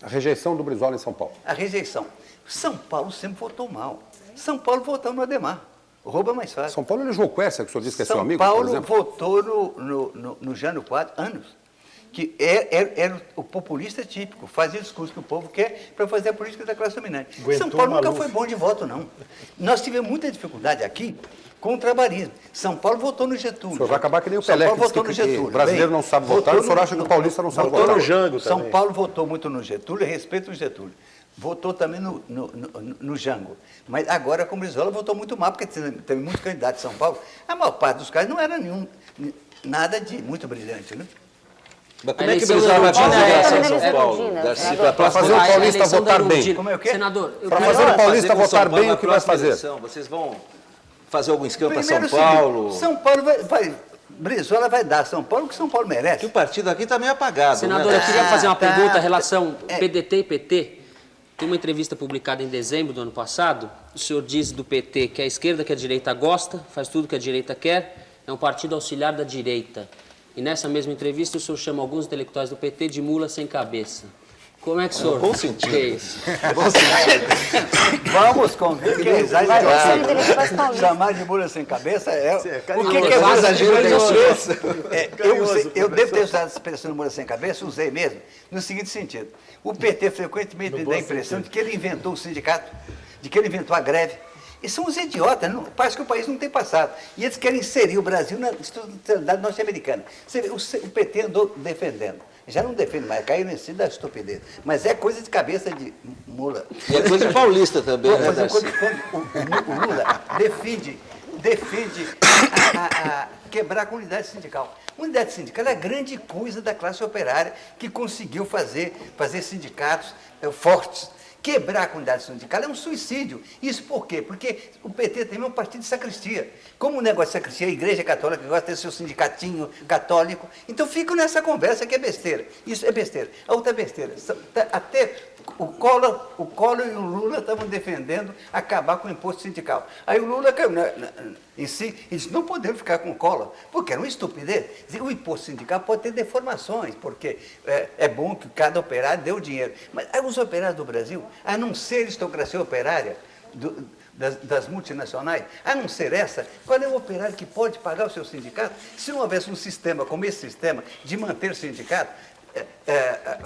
A rejeição do Brizola em São Paulo. A rejeição. São Paulo sempre votou mal. São Paulo votou no Ademar. Rouba mais fácil. São Paulo elegeu o Quércia, que o senhor disse que é seu amigo, São por Paulo exemplo. votou no Jânio Quadros anos, que era o populista típico, fazia o discurso que o povo quer para fazer a política da classe dominante. São Paulo nunca foi bom de voto, não. Nós tivemos muita dificuldade aqui com o trabalhismo. São Paulo votou no Getúlio. O senhor vai acabar que nem o São Pelé, Paulo votou no Getúlio. O brasileiro não sabe votar, o senhor acha que o paulista não sabe votar? No Jango São também. Paulo votou muito no Getúlio, respeito o Getúlio. Votou também no Jango. Mas agora, como Brizola, votou muito mal, porque teve muitos candidatos em São Paulo. A maior parte dos casos não era nada de muito brilhante, né? Mas como é que o Brizola vai fazer reação em São Paulo? Para fazer o paulista votar bem. Como é o quê? Senador, Para fazer o paulista votar bem, o que vai fazer? Vocês vão fazer algum esquema para Primeiro, São Paulo? São Paulo Brizola vai dar a São Paulo o que São Paulo merece. Que o partido aqui está meio apagado. Senador, né? eu queria fazer uma tá. pergunta em relação PDT e PT. Tem uma entrevista publicada em dezembro do ano passado. O senhor diz do PT que a esquerda, que a direita gosta, faz tudo que a direita quer, é um partido auxiliar da direita. E nessa mesma entrevista o senhor chama alguns intelectuais do PT de mula sem cabeça. Como é que o senhor... Bom sentido. Que é isso? Vamos convir que é exagerado. Chamar de mula sem cabeça é... O que é exagero eu devo ter usado essa expressão de mula sem cabeça, usei mesmo, no seguinte sentido. O PT frequentemente dá a impressão de que ele inventou o sindicato, de que ele inventou a greve. E são os idiotas, parece que o país não tem passado. E eles querem inserir o Brasil na institucionalidade norte-americana. Você vê, o PT andou defendendo. Já não defende mais, caiu no ensino da estupidez. Mas é coisa de cabeça de mula. E é coisa de paulista também, né, Darcy? O Lula defende a quebrar a unidade sindical. A unidade sindical é a grande coisa da classe operária que conseguiu fazer sindicatos fortes. Quebrar a comunidade sindical é um suicídio. Isso por quê? Porque o PT também é um partido de sacristia. Como o negócio de sacristia, a Igreja Católica gosta de ter seu sindicatinho católico. Então ficam nessa conversa que é besteira. Isso é besteira. A outra besteira. Até o Collor e o Lula estavam defendendo acabar com o imposto sindical. Aí o Lula caiu em si e disse, não podemos ficar com o Collor, porque era uma estupidez. O imposto sindical pode ter deformações, porque é bom que cada operário dê o dinheiro. Mas os operários do Brasil, a não ser a aristocracia operária das multinacionais, a não ser essa, qual é o operário que pode pagar o seu sindicato? Se não houvesse um sistema como esse sistema de manter o sindicato,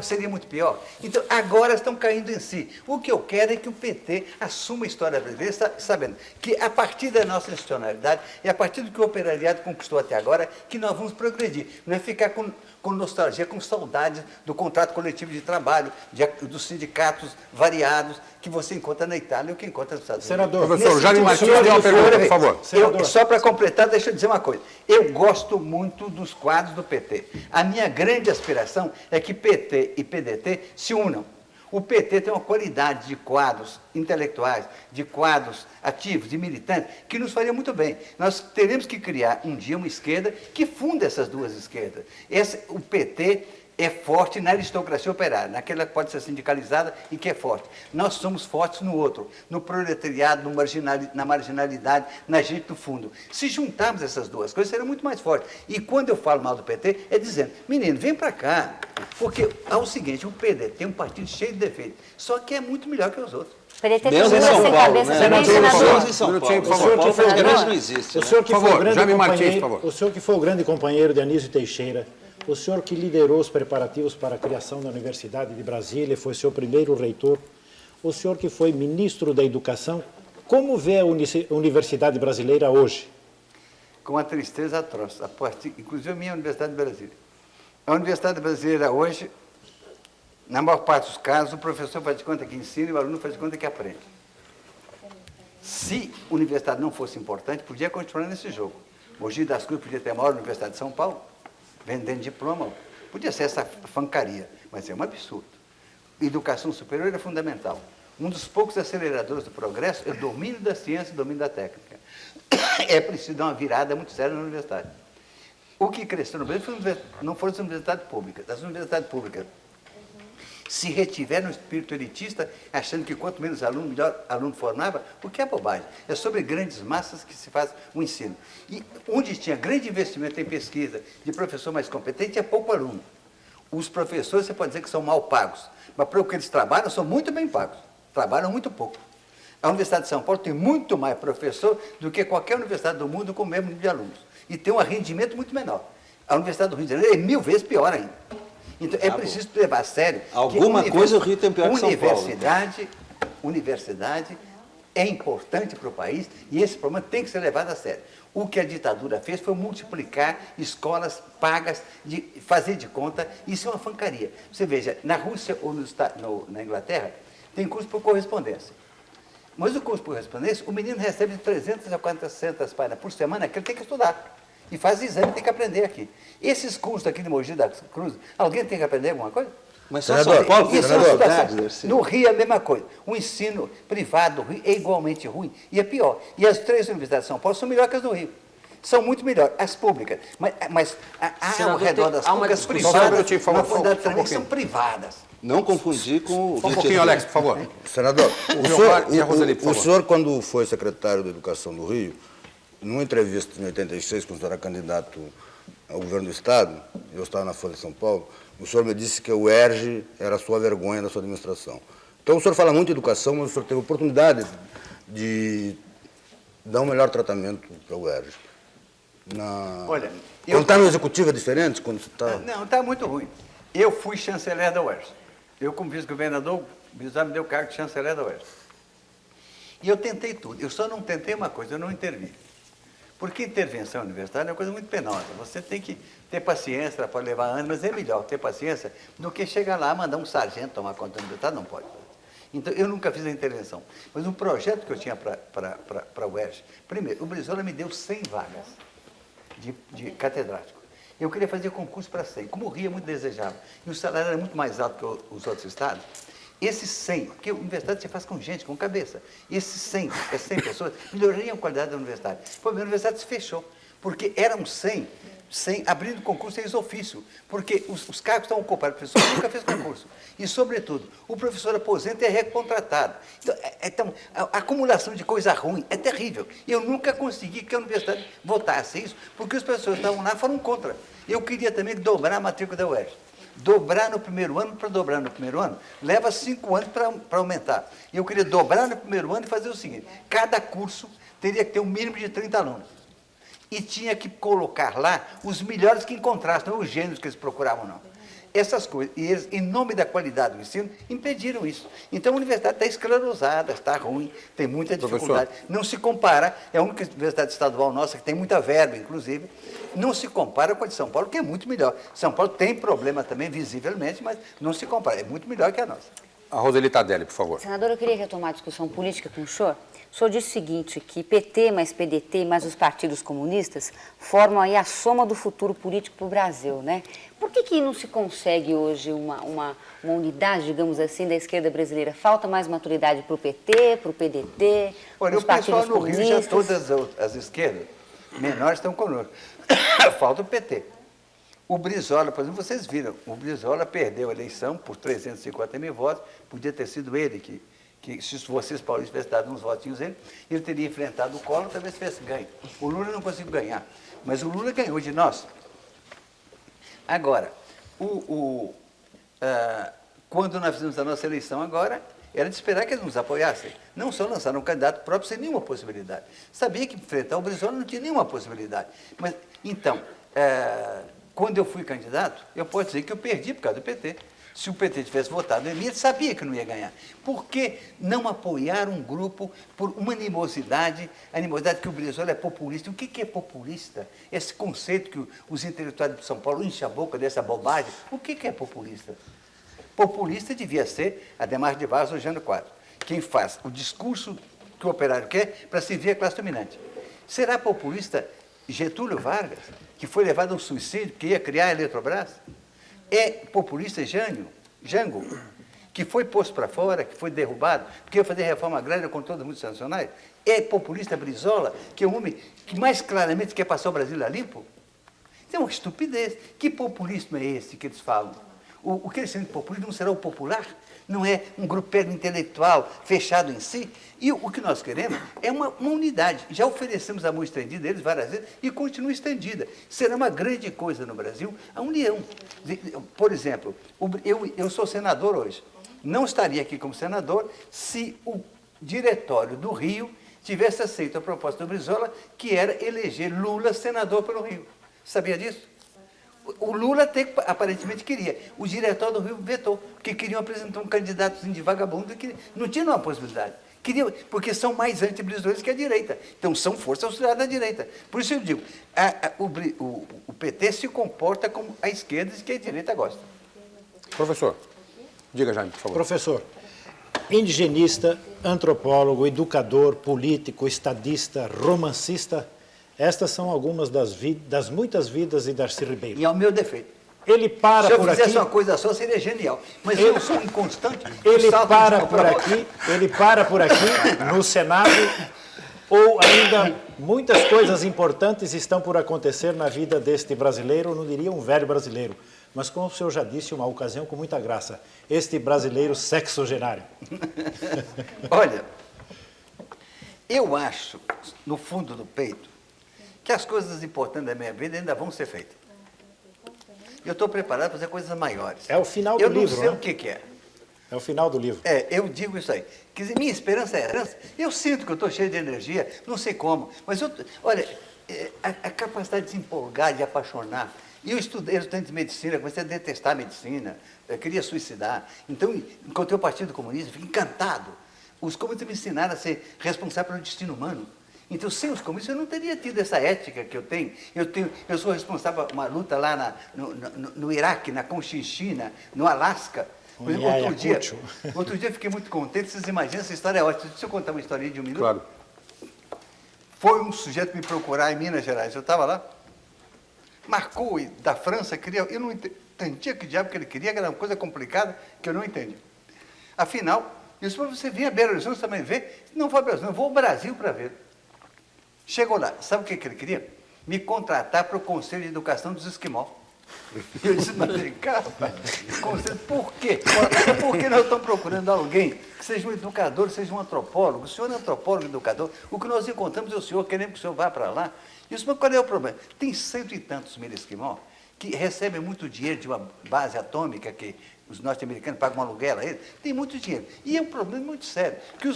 seria muito pior. Então, agora estão caindo em si. O que eu quero é que o PT assuma a história brasileira, sabendo que a partir da nossa institucionalidade e a partir do que o operariado conquistou até agora, que nós vamos progredir. Não é ficar com com nostalgia, com saudade do contrato coletivo de trabalho, dos sindicatos variados que você encontra na Itália e que encontra nos Estados Unidos. Senador, professor Jaime Nesse Martins, sentido, tem uma pergunta, por favor. Só para completar, deixa eu dizer uma coisa. Eu gosto muito dos quadros do PT. A minha grande aspiração é que PT e PDT se unam. O PT tem uma qualidade de quadros intelectuais, de quadros ativos, de militantes, que nos faria muito bem. Nós teremos que criar um dia uma esquerda que funda essas duas esquerdas. O PT é forte na aristocracia operária, naquela que pode ser sindicalizada e que é forte. Nós somos fortes no outro, no proletariado, na marginalidade, na gente do fundo. Se juntarmos essas duas coisas, será muito mais forte. E quando eu falo mal do PT, é dizendo, menino, vem para cá. Porque é o seguinte, o PDT é um partido cheio de defeitos, só que é muito melhor que os outros. PDT tem Menos em duas São sem Paulo, cabeça né? também, Senador, senador. Menos em São Minutinho, Paulo. por favor. São Paulo Por favor. grande não existe. O senhor que Por foi o favor, grande Jaime Martins, companheiro, por favor. o senhor que foi o grande companheiro de Anísio Teixeira, o senhor que liderou os preparativos para a criação da Universidade de Brasília, foi seu primeiro reitor, o senhor que foi ministro da Educação, como vê a Universidade Brasileira hoje? Com uma tristeza atroz, inclusive a minha Universidade de Brasília. A Universidade Brasileira hoje, na maior parte dos casos, o professor faz de conta que ensina e o aluno faz de conta que aprende. Se a universidade não fosse importante, podia continuar nesse jogo. Mogi das Cruzes podia ter a maior Universidade de São Paulo, vendendo diploma, podia ser essa fancaria, mas é um absurdo. Educação superior é fundamental. Um dos poucos aceleradores do progresso é o domínio da ciência e o domínio da técnica. É preciso dar uma virada muito séria na universidade. O que cresceu no Brasil não foram as universidades públicas. As universidades públicas se retiveram no espírito elitista, achando que quanto menos aluno, melhor aluno formava, o que é bobagem. É sobre grandes massas que se faz o ensino. E onde tinha grande investimento em pesquisa, de professor mais competente, é pouco aluno. Os professores, você pode dizer que são mal pagos, mas para o que eles trabalham, são muito bem pagos. Trabalham muito pouco. A Universidade de São Paulo tem muito mais professor do que qualquer universidade do mundo com o mesmo número de alunos. E tem um rendimento muito menor. A Universidade do Rio de Janeiro é 1000 vezes pior ainda. Então, é preciso levar a sério. Alguma coisa o Rio tem pior que São Paulo. Universidade é importante para o país e esse problema tem que ser levado a sério. O que a ditadura fez foi multiplicar escolas pagas, fazer de conta, isso é uma fancaria. Você veja, na Rússia ou na Inglaterra, tem curso por correspondência. Mas o curso por correspondência, o menino recebe de 300 a 400 páginas por semana que ele tem que estudar. E faz exame, tem que aprender aqui. Esses cursos aqui de Mogi das Cruzes, alguém tem que aprender alguma coisa? Mas só Senador, São Paulo tem Isso é uma dificuldade, situação. Darcy. No Rio é a mesma coisa. O ensino privado do Rio é igualmente ruim e é pior. E as 3 universidades de São Paulo são melhores que as do Rio. São muito melhores, as públicas. Mas ao redor das há uma públicas discussão. privadas, Por favor, na quantidade só um também são pouquinho. privadas. Não confundir com o Só um pouquinho, Alex, por favor. Senador, Gilmar e a Roseli, por o favor. senhor, quando foi secretário da Educação do Rio, numa entrevista em 86, quando o senhor era candidato ao governo do Estado, eu estava na Folha de São Paulo, o senhor me disse que o UERJ era a sua vergonha da sua administração. Então, o senhor fala muito de educação, mas o senhor teve oportunidade de dar um melhor tratamento para o UERJ. Olha, Quando está no executivo é diferente? Quando está... Não, está muito ruim. Eu fui chanceler da UERJ. Eu, como vice-governador, o Bizarro me deu o cargo de chanceler da UERJ. E eu tentei tudo. Eu só não tentei uma coisa, eu não intervi. Porque intervenção universitária é uma coisa muito penosa. Você tem que ter paciência para levar anos, mas é melhor ter paciência do que chegar lá e mandar um sargento tomar conta da universidade, não pode. Então, eu nunca fiz a intervenção. Mas um projeto que eu tinha para a UERJ, primeiro, o Brizola me deu 100 vagas de catedrático. Eu queria fazer concurso para 100. Como o Rio é muito desejável e o salário era muito mais alto que os outros estados, esses 100, porque a universidade você faz com gente, com cabeça, esses 100 pessoas melhorariam a qualidade da universidade. Pô, a universidade se fechou, porque eram 100 abrindo concurso ex ofício, porque os cargos estão ocupados, o professor nunca fez concurso. E, sobretudo, o professor aposenta e é recontratado. Então, a acumulação de coisa ruim é terrível. Eu nunca consegui que a universidade votasse isso, porque os professores que estavam lá foram contra. Eu queria também dobrar a matrícula da UERJ. Dobrar no primeiro ano, para dobrar no primeiro ano, leva 5 anos para aumentar. Eu queria dobrar no primeiro ano e fazer o seguinte, cada curso teria que ter um mínimo de 30 alunos. E tinha que colocar lá os melhores que encontrassem, não os gênios que eles procuravam, não. essas coisas, e eles, em nome da qualidade do ensino, impediram isso. Então a universidade está esclerosada, está ruim, tem muita dificuldade. Não se compara, é a única universidade estadual nossa que tem muita verba, inclusive, não se compara com a de São Paulo, que é muito melhor. São Paulo tem problema também, visivelmente, mas não se compara, é muito melhor que a nossa. A Roseli Tadelli, por favor. Senador, eu queria retomar a discussão política com o senhor. O senhor disse o seguinte, que PT mais PDT mais os partidos comunistas formam aí a soma do futuro político para o Brasil, né? Por que não se consegue hoje uma unidade, digamos assim, da esquerda brasileira? Falta mais maturidade para o PT, para o PDT, olha, os partidos no Rio, comunistas? já todas as esquerdas menores estão conosco. Falta o PT. O Brizola, por exemplo, vocês viram, o Brizola perdeu a eleição por 350 mil votos, podia ter sido ele que se vocês, paulistas, tivessem dado uns votinhos ele teria enfrentado o Collor, talvez tivesse ganho. O Lula não conseguiu ganhar, mas o Lula ganhou de nós. Agora, quando nós fizemos a nossa eleição agora, era de esperar que eles nos apoiassem. Não só lançaram um candidato próprio sem nenhuma possibilidade. Sabia que enfrentar o Brizola não tinha nenhuma possibilidade. Mas, então, quando eu fui candidato, eu posso dizer que eu perdi por causa do PT. Se o PT tivesse votado em mim, ele sabia que não ia ganhar. Por que não apoiar um grupo por uma animosidade, a animosidade que o Brizola é populista? O que é populista? Esse conceito que os intelectuais de São Paulo enchem a boca dessa bobagem. O que é populista? Populista devia ser Adhemar de Barros ou Jânio Quadros. Quem faz o discurso que o operário quer para servir a classe dominante. Será populista Getúlio Vargas, que foi levado ao suicídio, que ia criar a Eletrobras? É populista Jango, que foi posto para fora, que foi derrubado, porque ia fazer reforma agrária com todos os multinacionais? É populista Brizola, que é o homem que mais claramente quer passar o Brasil a limpo? Isso é uma estupidez. Que populismo é esse que eles falam? O que eles chamam de populismo não será o popular? Não é um grupelho intelectual fechado em si? E o que nós queremos é uma unidade. Já oferecemos a mão estendida a eles várias vezes e continua estendida. Será uma grande coisa no Brasil a união. Por exemplo, eu sou senador hoje. Não estaria aqui como senador se o diretório do Rio tivesse aceito a proposta do Brizola, que era eleger Lula senador pelo Rio. Sabia disso? O Lula até aparentemente queria. O diretório do Rio vetou, porque queriam apresentar um candidatozinho de vagabundo que não tinha uma possibilidade. Queriam, porque são mais anti-brizolentos que a direita. Então, são força auxiliar da direita. Por isso eu digo, o PT se comporta como a esquerda e que a direita gosta. Professor, diga, Jaime, por favor. Professor, indigenista, antropólogo, educador, político, estadista, romancista, estas são algumas das muitas vidas de Darcy Ribeiro. E é o meu defeito. Ele para Se eu por aqui. fizesse uma coisa só, seria genial. Mas eu sou inconstante. Ele para por aqui no Senado, ou ainda muitas coisas importantes estão por acontecer na vida deste brasileiro, eu não diria um velho brasileiro, mas como o senhor já disse, uma ocasião com muita graça, este brasileiro sexagenário. Olha, eu acho, no fundo do peito, que as coisas importantes da minha vida ainda vão ser feitas. Eu estou preparado para fazer coisas maiores. É o final do livro, Eu não sei né? o que é. É o final do livro. Eu digo isso aí. Quer dizer, minha esperança é essa. Eu sinto que eu estou cheio de energia, não sei como, mas olha, a capacidade de se empolgar, de apaixonar. E eu estudante de medicina, comecei a detestar a medicina, eu queria suicidar. Então, encontrei o Partido Comunista, fiquei encantado. Os comunistas me ensinaram a ser responsável pelo destino humano. Então, sem os comunistas, eu não teria tido essa ética que eu tenho. Eu sou responsável por uma luta lá no Iraque, na Conchinchina, no Alasca. Por exemplo, outro dia eu fiquei muito contente. Vocês imaginam, essa história é ótima. Deixa eu contar uma historinha de um minuto. Claro. Foi um sujeito me procurar em Minas Gerais. Eu estava lá. Marcou da França, queria. Eu não entendia que diabo que ele queria, que era uma coisa complicada que eu não entendi. Afinal, eu disse, você vem a Belo Horizonte também ver? Não vou a Belo Horizonte, eu vou ao Brasil para ver. Chegou lá, sabe o que ele queria? Me contratar para o Conselho de Educação dos Esquimó. Eu disse, mas vem cá, rapaz, por quê? Porque nós estamos procurando alguém que seja um educador, seja um antropólogo. O senhor é antropólogo, educador. O que nós encontramos é o senhor, queremos que o senhor vá para lá. Eu disse, mas qual é o problema? Tem 100 e tantos mil esquimó que recebem muito dinheiro de uma base atômica que os norte-americanos pagam um aluguel a eles. Tem muito dinheiro. E é um problema muito sério, que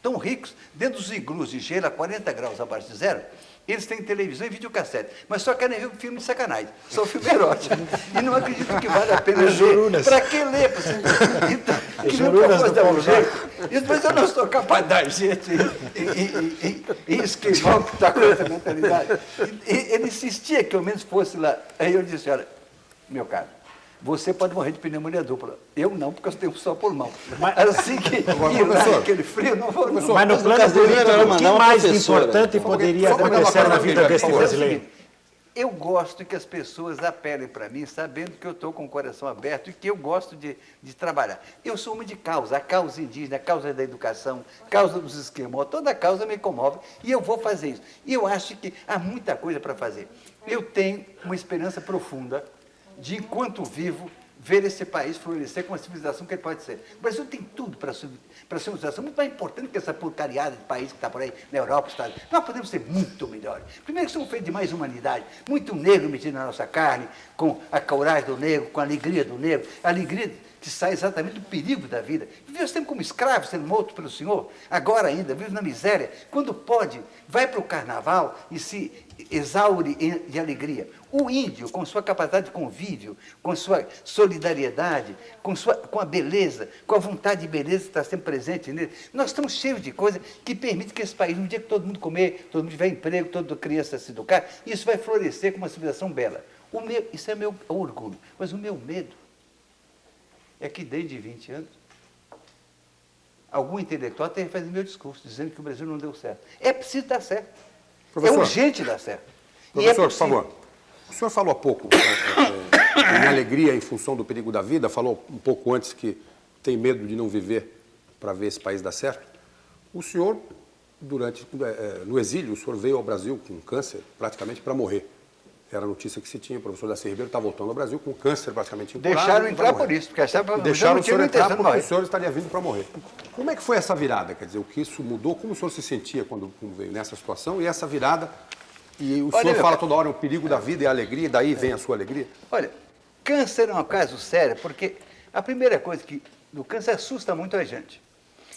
tão ricos, dentro dos iglus de gelo a 40 graus abaixo de zero, Eles têm televisão e videocassete, mas só querem ver um filme de sacanagem, só filme erótico. E não acreditam que vale a pena ler. Para que ler? Então, que nunca fosse dar um jeito. Mas eu não sou capaz de dar jeito em esquivar o que está com essa mentalidade. Ele insistia que ao menos fosse lá. Aí eu disse, olha, meu caro, você pode morrer de pneumonia dupla. Eu não, porque eu tenho só pulmão. Assim que ir lá aquele frio, não vou. Não. Mas no plano político, o que mais importante poderia acontecer na vida desse brasileiro? Eu gosto que as pessoas apelem para mim, sabendo que eu estou com o coração aberto e que eu gosto de trabalhar. Eu sou homem de causa, a causa indígena, a causa da educação, a causa dos esquimós, toda a causa me comove e eu vou fazer isso. E eu acho que há muita coisa para fazer. Eu tenho uma esperança profunda de, enquanto vivo, ver esse país florescer com a civilização que ele pode ser. O Brasil tem tudo para ser uma civilização muito mais importante que essa porcariada de país que está por aí na Europa, Estados Unidos. Nós podemos ser muito melhores. Primeiro que somos feitos de mais humanidade, muito negro metido na nossa carne, com a coragem do negro, com a alegria do negro, a alegria que sai exatamente do perigo da vida. Viveu sempre como escravo, sendo morto pelo Senhor, agora ainda, vive na miséria. Quando pode, vai para o carnaval e se exaure de alegria. O índio, com sua capacidade de convívio, com sua solidariedade, com a beleza, com a vontade de beleza que está sempre presente nele, nós estamos cheios de coisas que permitem que esse país, no dia que todo mundo comer, todo mundo tiver emprego, toda criança se educar, isso vai florescer com uma civilização bela. Isso é meu orgulho, mas o meu medo é que desde 20 anos, algum intelectual tenha feito meu discurso, dizendo que o Brasil não deu certo. É preciso dar certo. Professor, é urgente dar certo. Professor, por favor. O senhor falou há pouco em alegria em função do perigo da vida, falou um pouco antes que tem medo de não viver para ver esse país dar certo. O senhor, no exílio, o senhor veio ao Brasil com câncer praticamente para morrer. Era a notícia que se tinha, o professor Darcy Ribeiro está voltando ao Brasil com câncer praticamente incurado. Deixaram entrar por isso, porque achavam que deixaram o senhor entrar porque o senhor estaria vindo para morrer. Como é que foi essa virada? Quer dizer, o que isso mudou? Como o senhor se sentia quando veio nessa situação? E essa virada, e o senhor fala toda hora o perigo da vida e a alegria, e daí vem a sua alegria? Olha, câncer é um caso sério, porque a primeira coisa do câncer assusta muito a gente.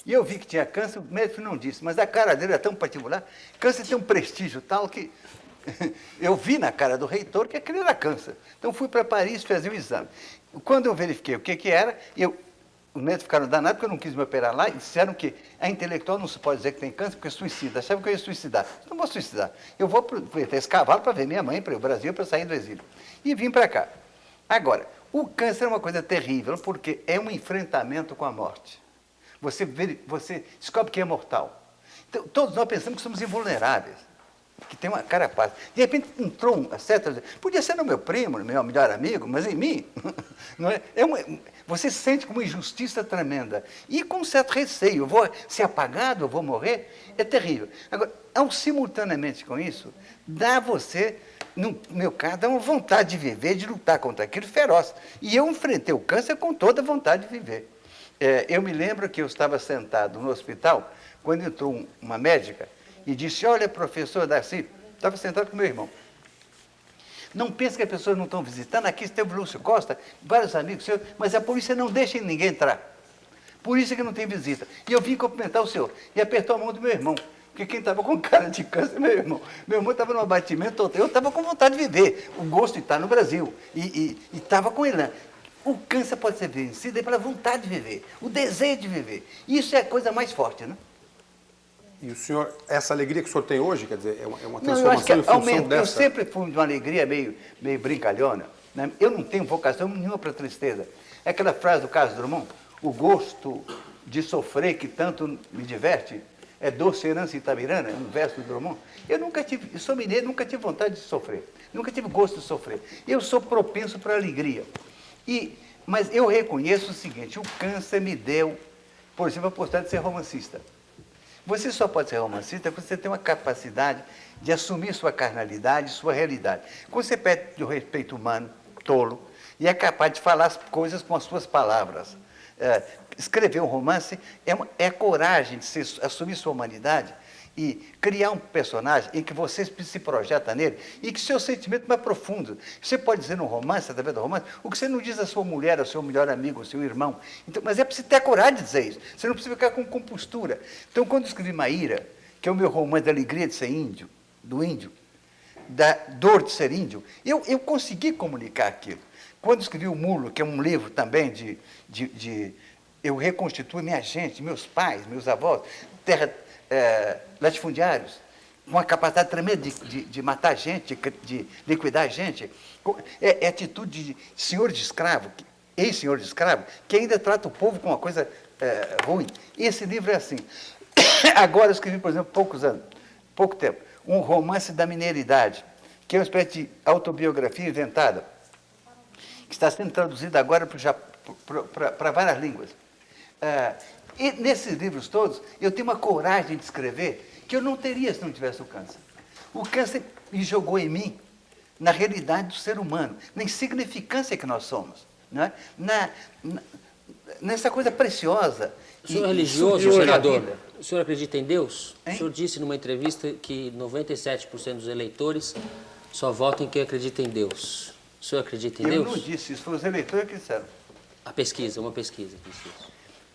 E eu vi que tinha câncer, o médico não disse, mas a cara dele é tão particular. Câncer tem um prestígio tal que eu vi na cara do reitor que aquele era câncer. Então fui para Paris fazer o exame. Quando eu verifiquei o que era, os médicos ficaram danados porque eu não quis me operar lá e disseram que a intelectual não se pode dizer que tem câncer porque é suicida. Achavam que eu ia suicidar. Não vou suicidar. Eu vou ter esse cavalo para ver minha mãe, para o Brasil, para sair do exílio. E vim para cá. Agora, o câncer é uma coisa terrível porque é um enfrentamento com a morte. Você descobre que é mortal. Então, todos nós pensamos que somos invulneráveis, que tem uma carapaça. De repente entrou uma certa... Podia ser no meu primo, no meu melhor amigo, mas em mim. Não é? Você se sente com uma injustiça tremenda. E com um certo receio. Eu vou ser apagado, eu vou morrer. É terrível. Agora, simultaneamente com isso, dá a você, no meu caso, dá uma vontade de viver, de lutar contra aquilo feroz. E eu enfrentei o câncer com toda a vontade de viver. Eu me lembro que eu estava sentado no hospital, quando entrou uma médica, e disse, olha, professor Darcy, estava sentado com meu irmão. Não pense que as pessoas não estão visitando, aqui esteve o Lúcio Costa, vários amigos seus, mas a polícia não deixa ninguém entrar. Por isso é que não tem visita. E eu vim cumprimentar o senhor, e apertou a mão do meu irmão, porque quem estava com cara de câncer, meu irmão. Meu irmão estava num abatimento, eu estava com vontade de viver, o gosto de estar no Brasil, e estava com ele lá. O câncer pode ser vencido pela vontade de viver, o desejo de viver. Isso é a coisa mais forte, né? E o senhor, essa alegria que o senhor tem hoje, quer dizer, é uma transformação eu acho que em função dessa... Eu sempre fui de uma alegria meio brincalhona. Né? Eu não tenho vocação nenhuma para tristeza. É aquela frase do Carlos Drummond, o gosto de sofrer que tanto me diverte é doce herança Itabirana, é um verso do Drummond. Eu sou mineiro, nunca tive vontade de sofrer. Nunca tive gosto de sofrer. Eu sou propenso para a alegria. Mas eu reconheço o seguinte, o câncer me deu, por exemplo, a possibilidade de ser romancista. Você só pode ser romancista quando você tem uma capacidade de assumir sua carnalidade, sua realidade. Quando você perde o respeito humano, tolo, e é capaz de falar as coisas com as suas palavras. Escrever um romance é a coragem de assumir sua humanidade e criar um personagem em que você se projeta nele e que seu sentimento é mais profundo. Você pode dizer no romance, através do romance, o que você não diz à sua mulher, ao seu melhor amigo, ao seu irmão. Então, mas é preciso ter a coragem de dizer isso. Você não precisa ficar com compostura. Então, quando eu escrevi Maíra, que é o meu romance da alegria de ser índio, do índio, da dor de ser índio, eu consegui comunicar aquilo. Quando escrevi O Mulo, que é um livro também eu reconstituo minha gente, meus pais, meus avós, latifundiários, com uma capacidade tremenda de matar gente, de liquidar gente. É atitude de senhor de escravo, ex-senhor de escravo, que ainda trata o povo com uma coisa ruim. Esse livro é assim. Agora eu escrevi, por exemplo, pouco tempo, um romance da mineiridade, que é uma espécie de autobiografia inventada, que está sendo traduzida agora para várias línguas. E nesses livros todos, eu tenho uma coragem de escrever que eu não teria se não tivesse o câncer. O câncer me jogou em mim na realidade do ser humano, na insignificância que nós somos, né? Nessa coisa preciosa. O senhor é religioso, senador? O senhor acredita em Deus? Hein? O senhor disse numa entrevista que 97% dos eleitores só votam em quem acredita em Deus. O senhor acredita em Deus? Eu não disse isso, foram os eleitores que disseram. Uma pesquisa.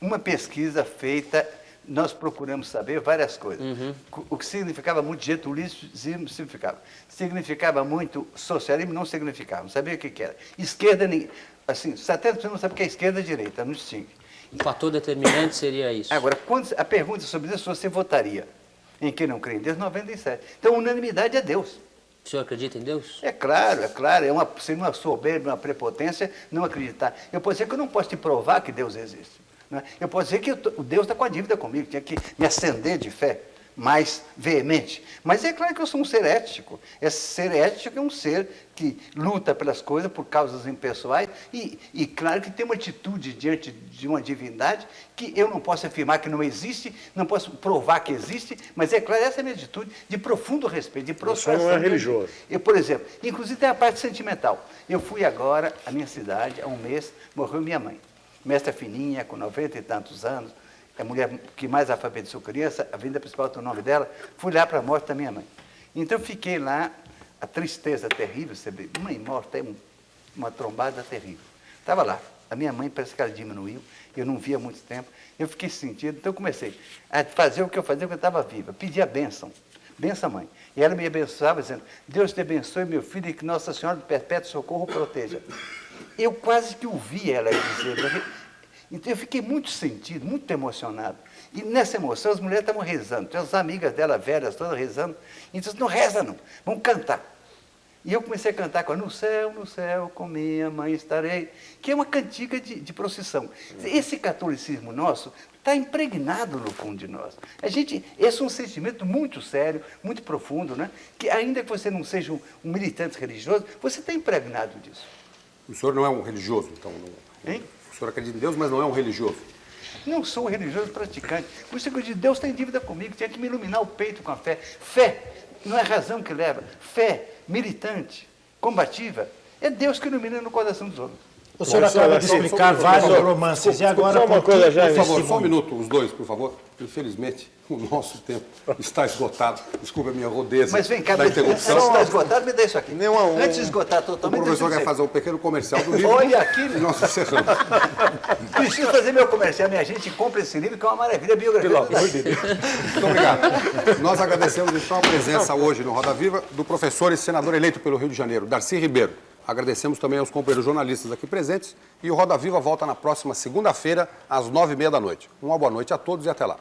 Uma pesquisa feita, nós procuramos saber várias coisas. Uhum. O que significava muito getulismo, significava. Significava muito socialismo, não significava. Não sabia o que era. Esquerda, assim, 70% não sabe o que é esquerda e direita, não distingue. Um fator determinante seria isso. Agora, quando a pergunta sobre isso, você votaria em quem não crê em Deus? 97%. Então, unanimidade é Deus. O senhor acredita em Deus? É claro. Seria uma soberba, uma prepotência não acreditar. Eu posso dizer que eu não posso te provar que Deus existe. Né? Eu posso dizer que o Deus está com a dívida comigo, tinha que me acender de fé mais veemente. Mas é claro que eu sou um ser ético. Esse ser ético é um ser que luta pelas coisas por causas impessoais e claro que tem uma atitude diante de uma divindade que eu não posso afirmar que não existe, não posso provar que existe, mas é claro, essa é a minha atitude de profundo respeito, de prostração. Você não é religioso. Por exemplo, inclusive tem a parte sentimental. Eu fui agora à minha cidade, há um mês, morreu minha mãe. Mestra fininha, com 90 e tantos anos, a mulher que mais alfabetizou criança, a vinda principal do nome dela, fui lá para a morte da minha mãe. Então, eu fiquei lá, a tristeza terrível, mãe morta, é uma trombada terrível. Estava lá, a minha mãe parece que ela diminuiu, eu não via há muito tempo, eu fiquei sentido, então eu comecei a fazer o que eu fazia quando eu estava viva, pedir a bênção, benção mãe. E ela me abençoava dizendo, Deus te abençoe, meu filho, e que Nossa Senhora do Perpétuo Socorro o proteja. Eu quase que ouvi ela dizer. Então, eu fiquei muito sentido, muito emocionado. E nessa emoção, as mulheres estavam rezando. Tinha as amigas dela, velhas, todas rezando. Então, não reza não, vamos cantar. E eu comecei a cantar com no céu, com minha mãe estarei, que é uma cantiga de procissão. Esse catolicismo nosso está impregnado no fundo de nós. Esse é um sentimento muito sério, muito profundo, né? Que ainda que você não seja um militante religioso, você está impregnado disso. O senhor não é um religioso, então? Hein? O senhor acredita em Deus, mas não é um religioso? Não sou um religioso praticante. Por isso que eu digo, Deus tem dívida comigo, tinha que me iluminar o peito com a fé. Fé não é razão que leva. Fé militante, combativa, é Deus que ilumina no coração dos homens. O senhor acaba de explicar vários romances. E agora, só uma coisa, por favor, só um minuto, os dois, por favor. Infelizmente, o nosso tempo está esgotado. Desculpe a minha rodeza. Mas vem cá, da interrupção. Se está esgotado, me dê isso aqui. Antes de esgotar O totalmente... professor quer fazer um pequeno comercial do livro. Olha aqui. E nós encerramos. Preciso fazer meu comercial. Minha gente compra esse livro, que é uma maravilha, biografia. Pelo amor de Deus. Muito obrigado. Nós agradecemos, então, a presença hoje no Roda Viva do professor e senador eleito pelo Rio de Janeiro, Darcy Ribeiro. Agradecemos também aos companheiros jornalistas aqui presentes. E o Roda Viva volta na próxima segunda-feira, às 9h30 da noite. Uma boa noite a todos e até lá.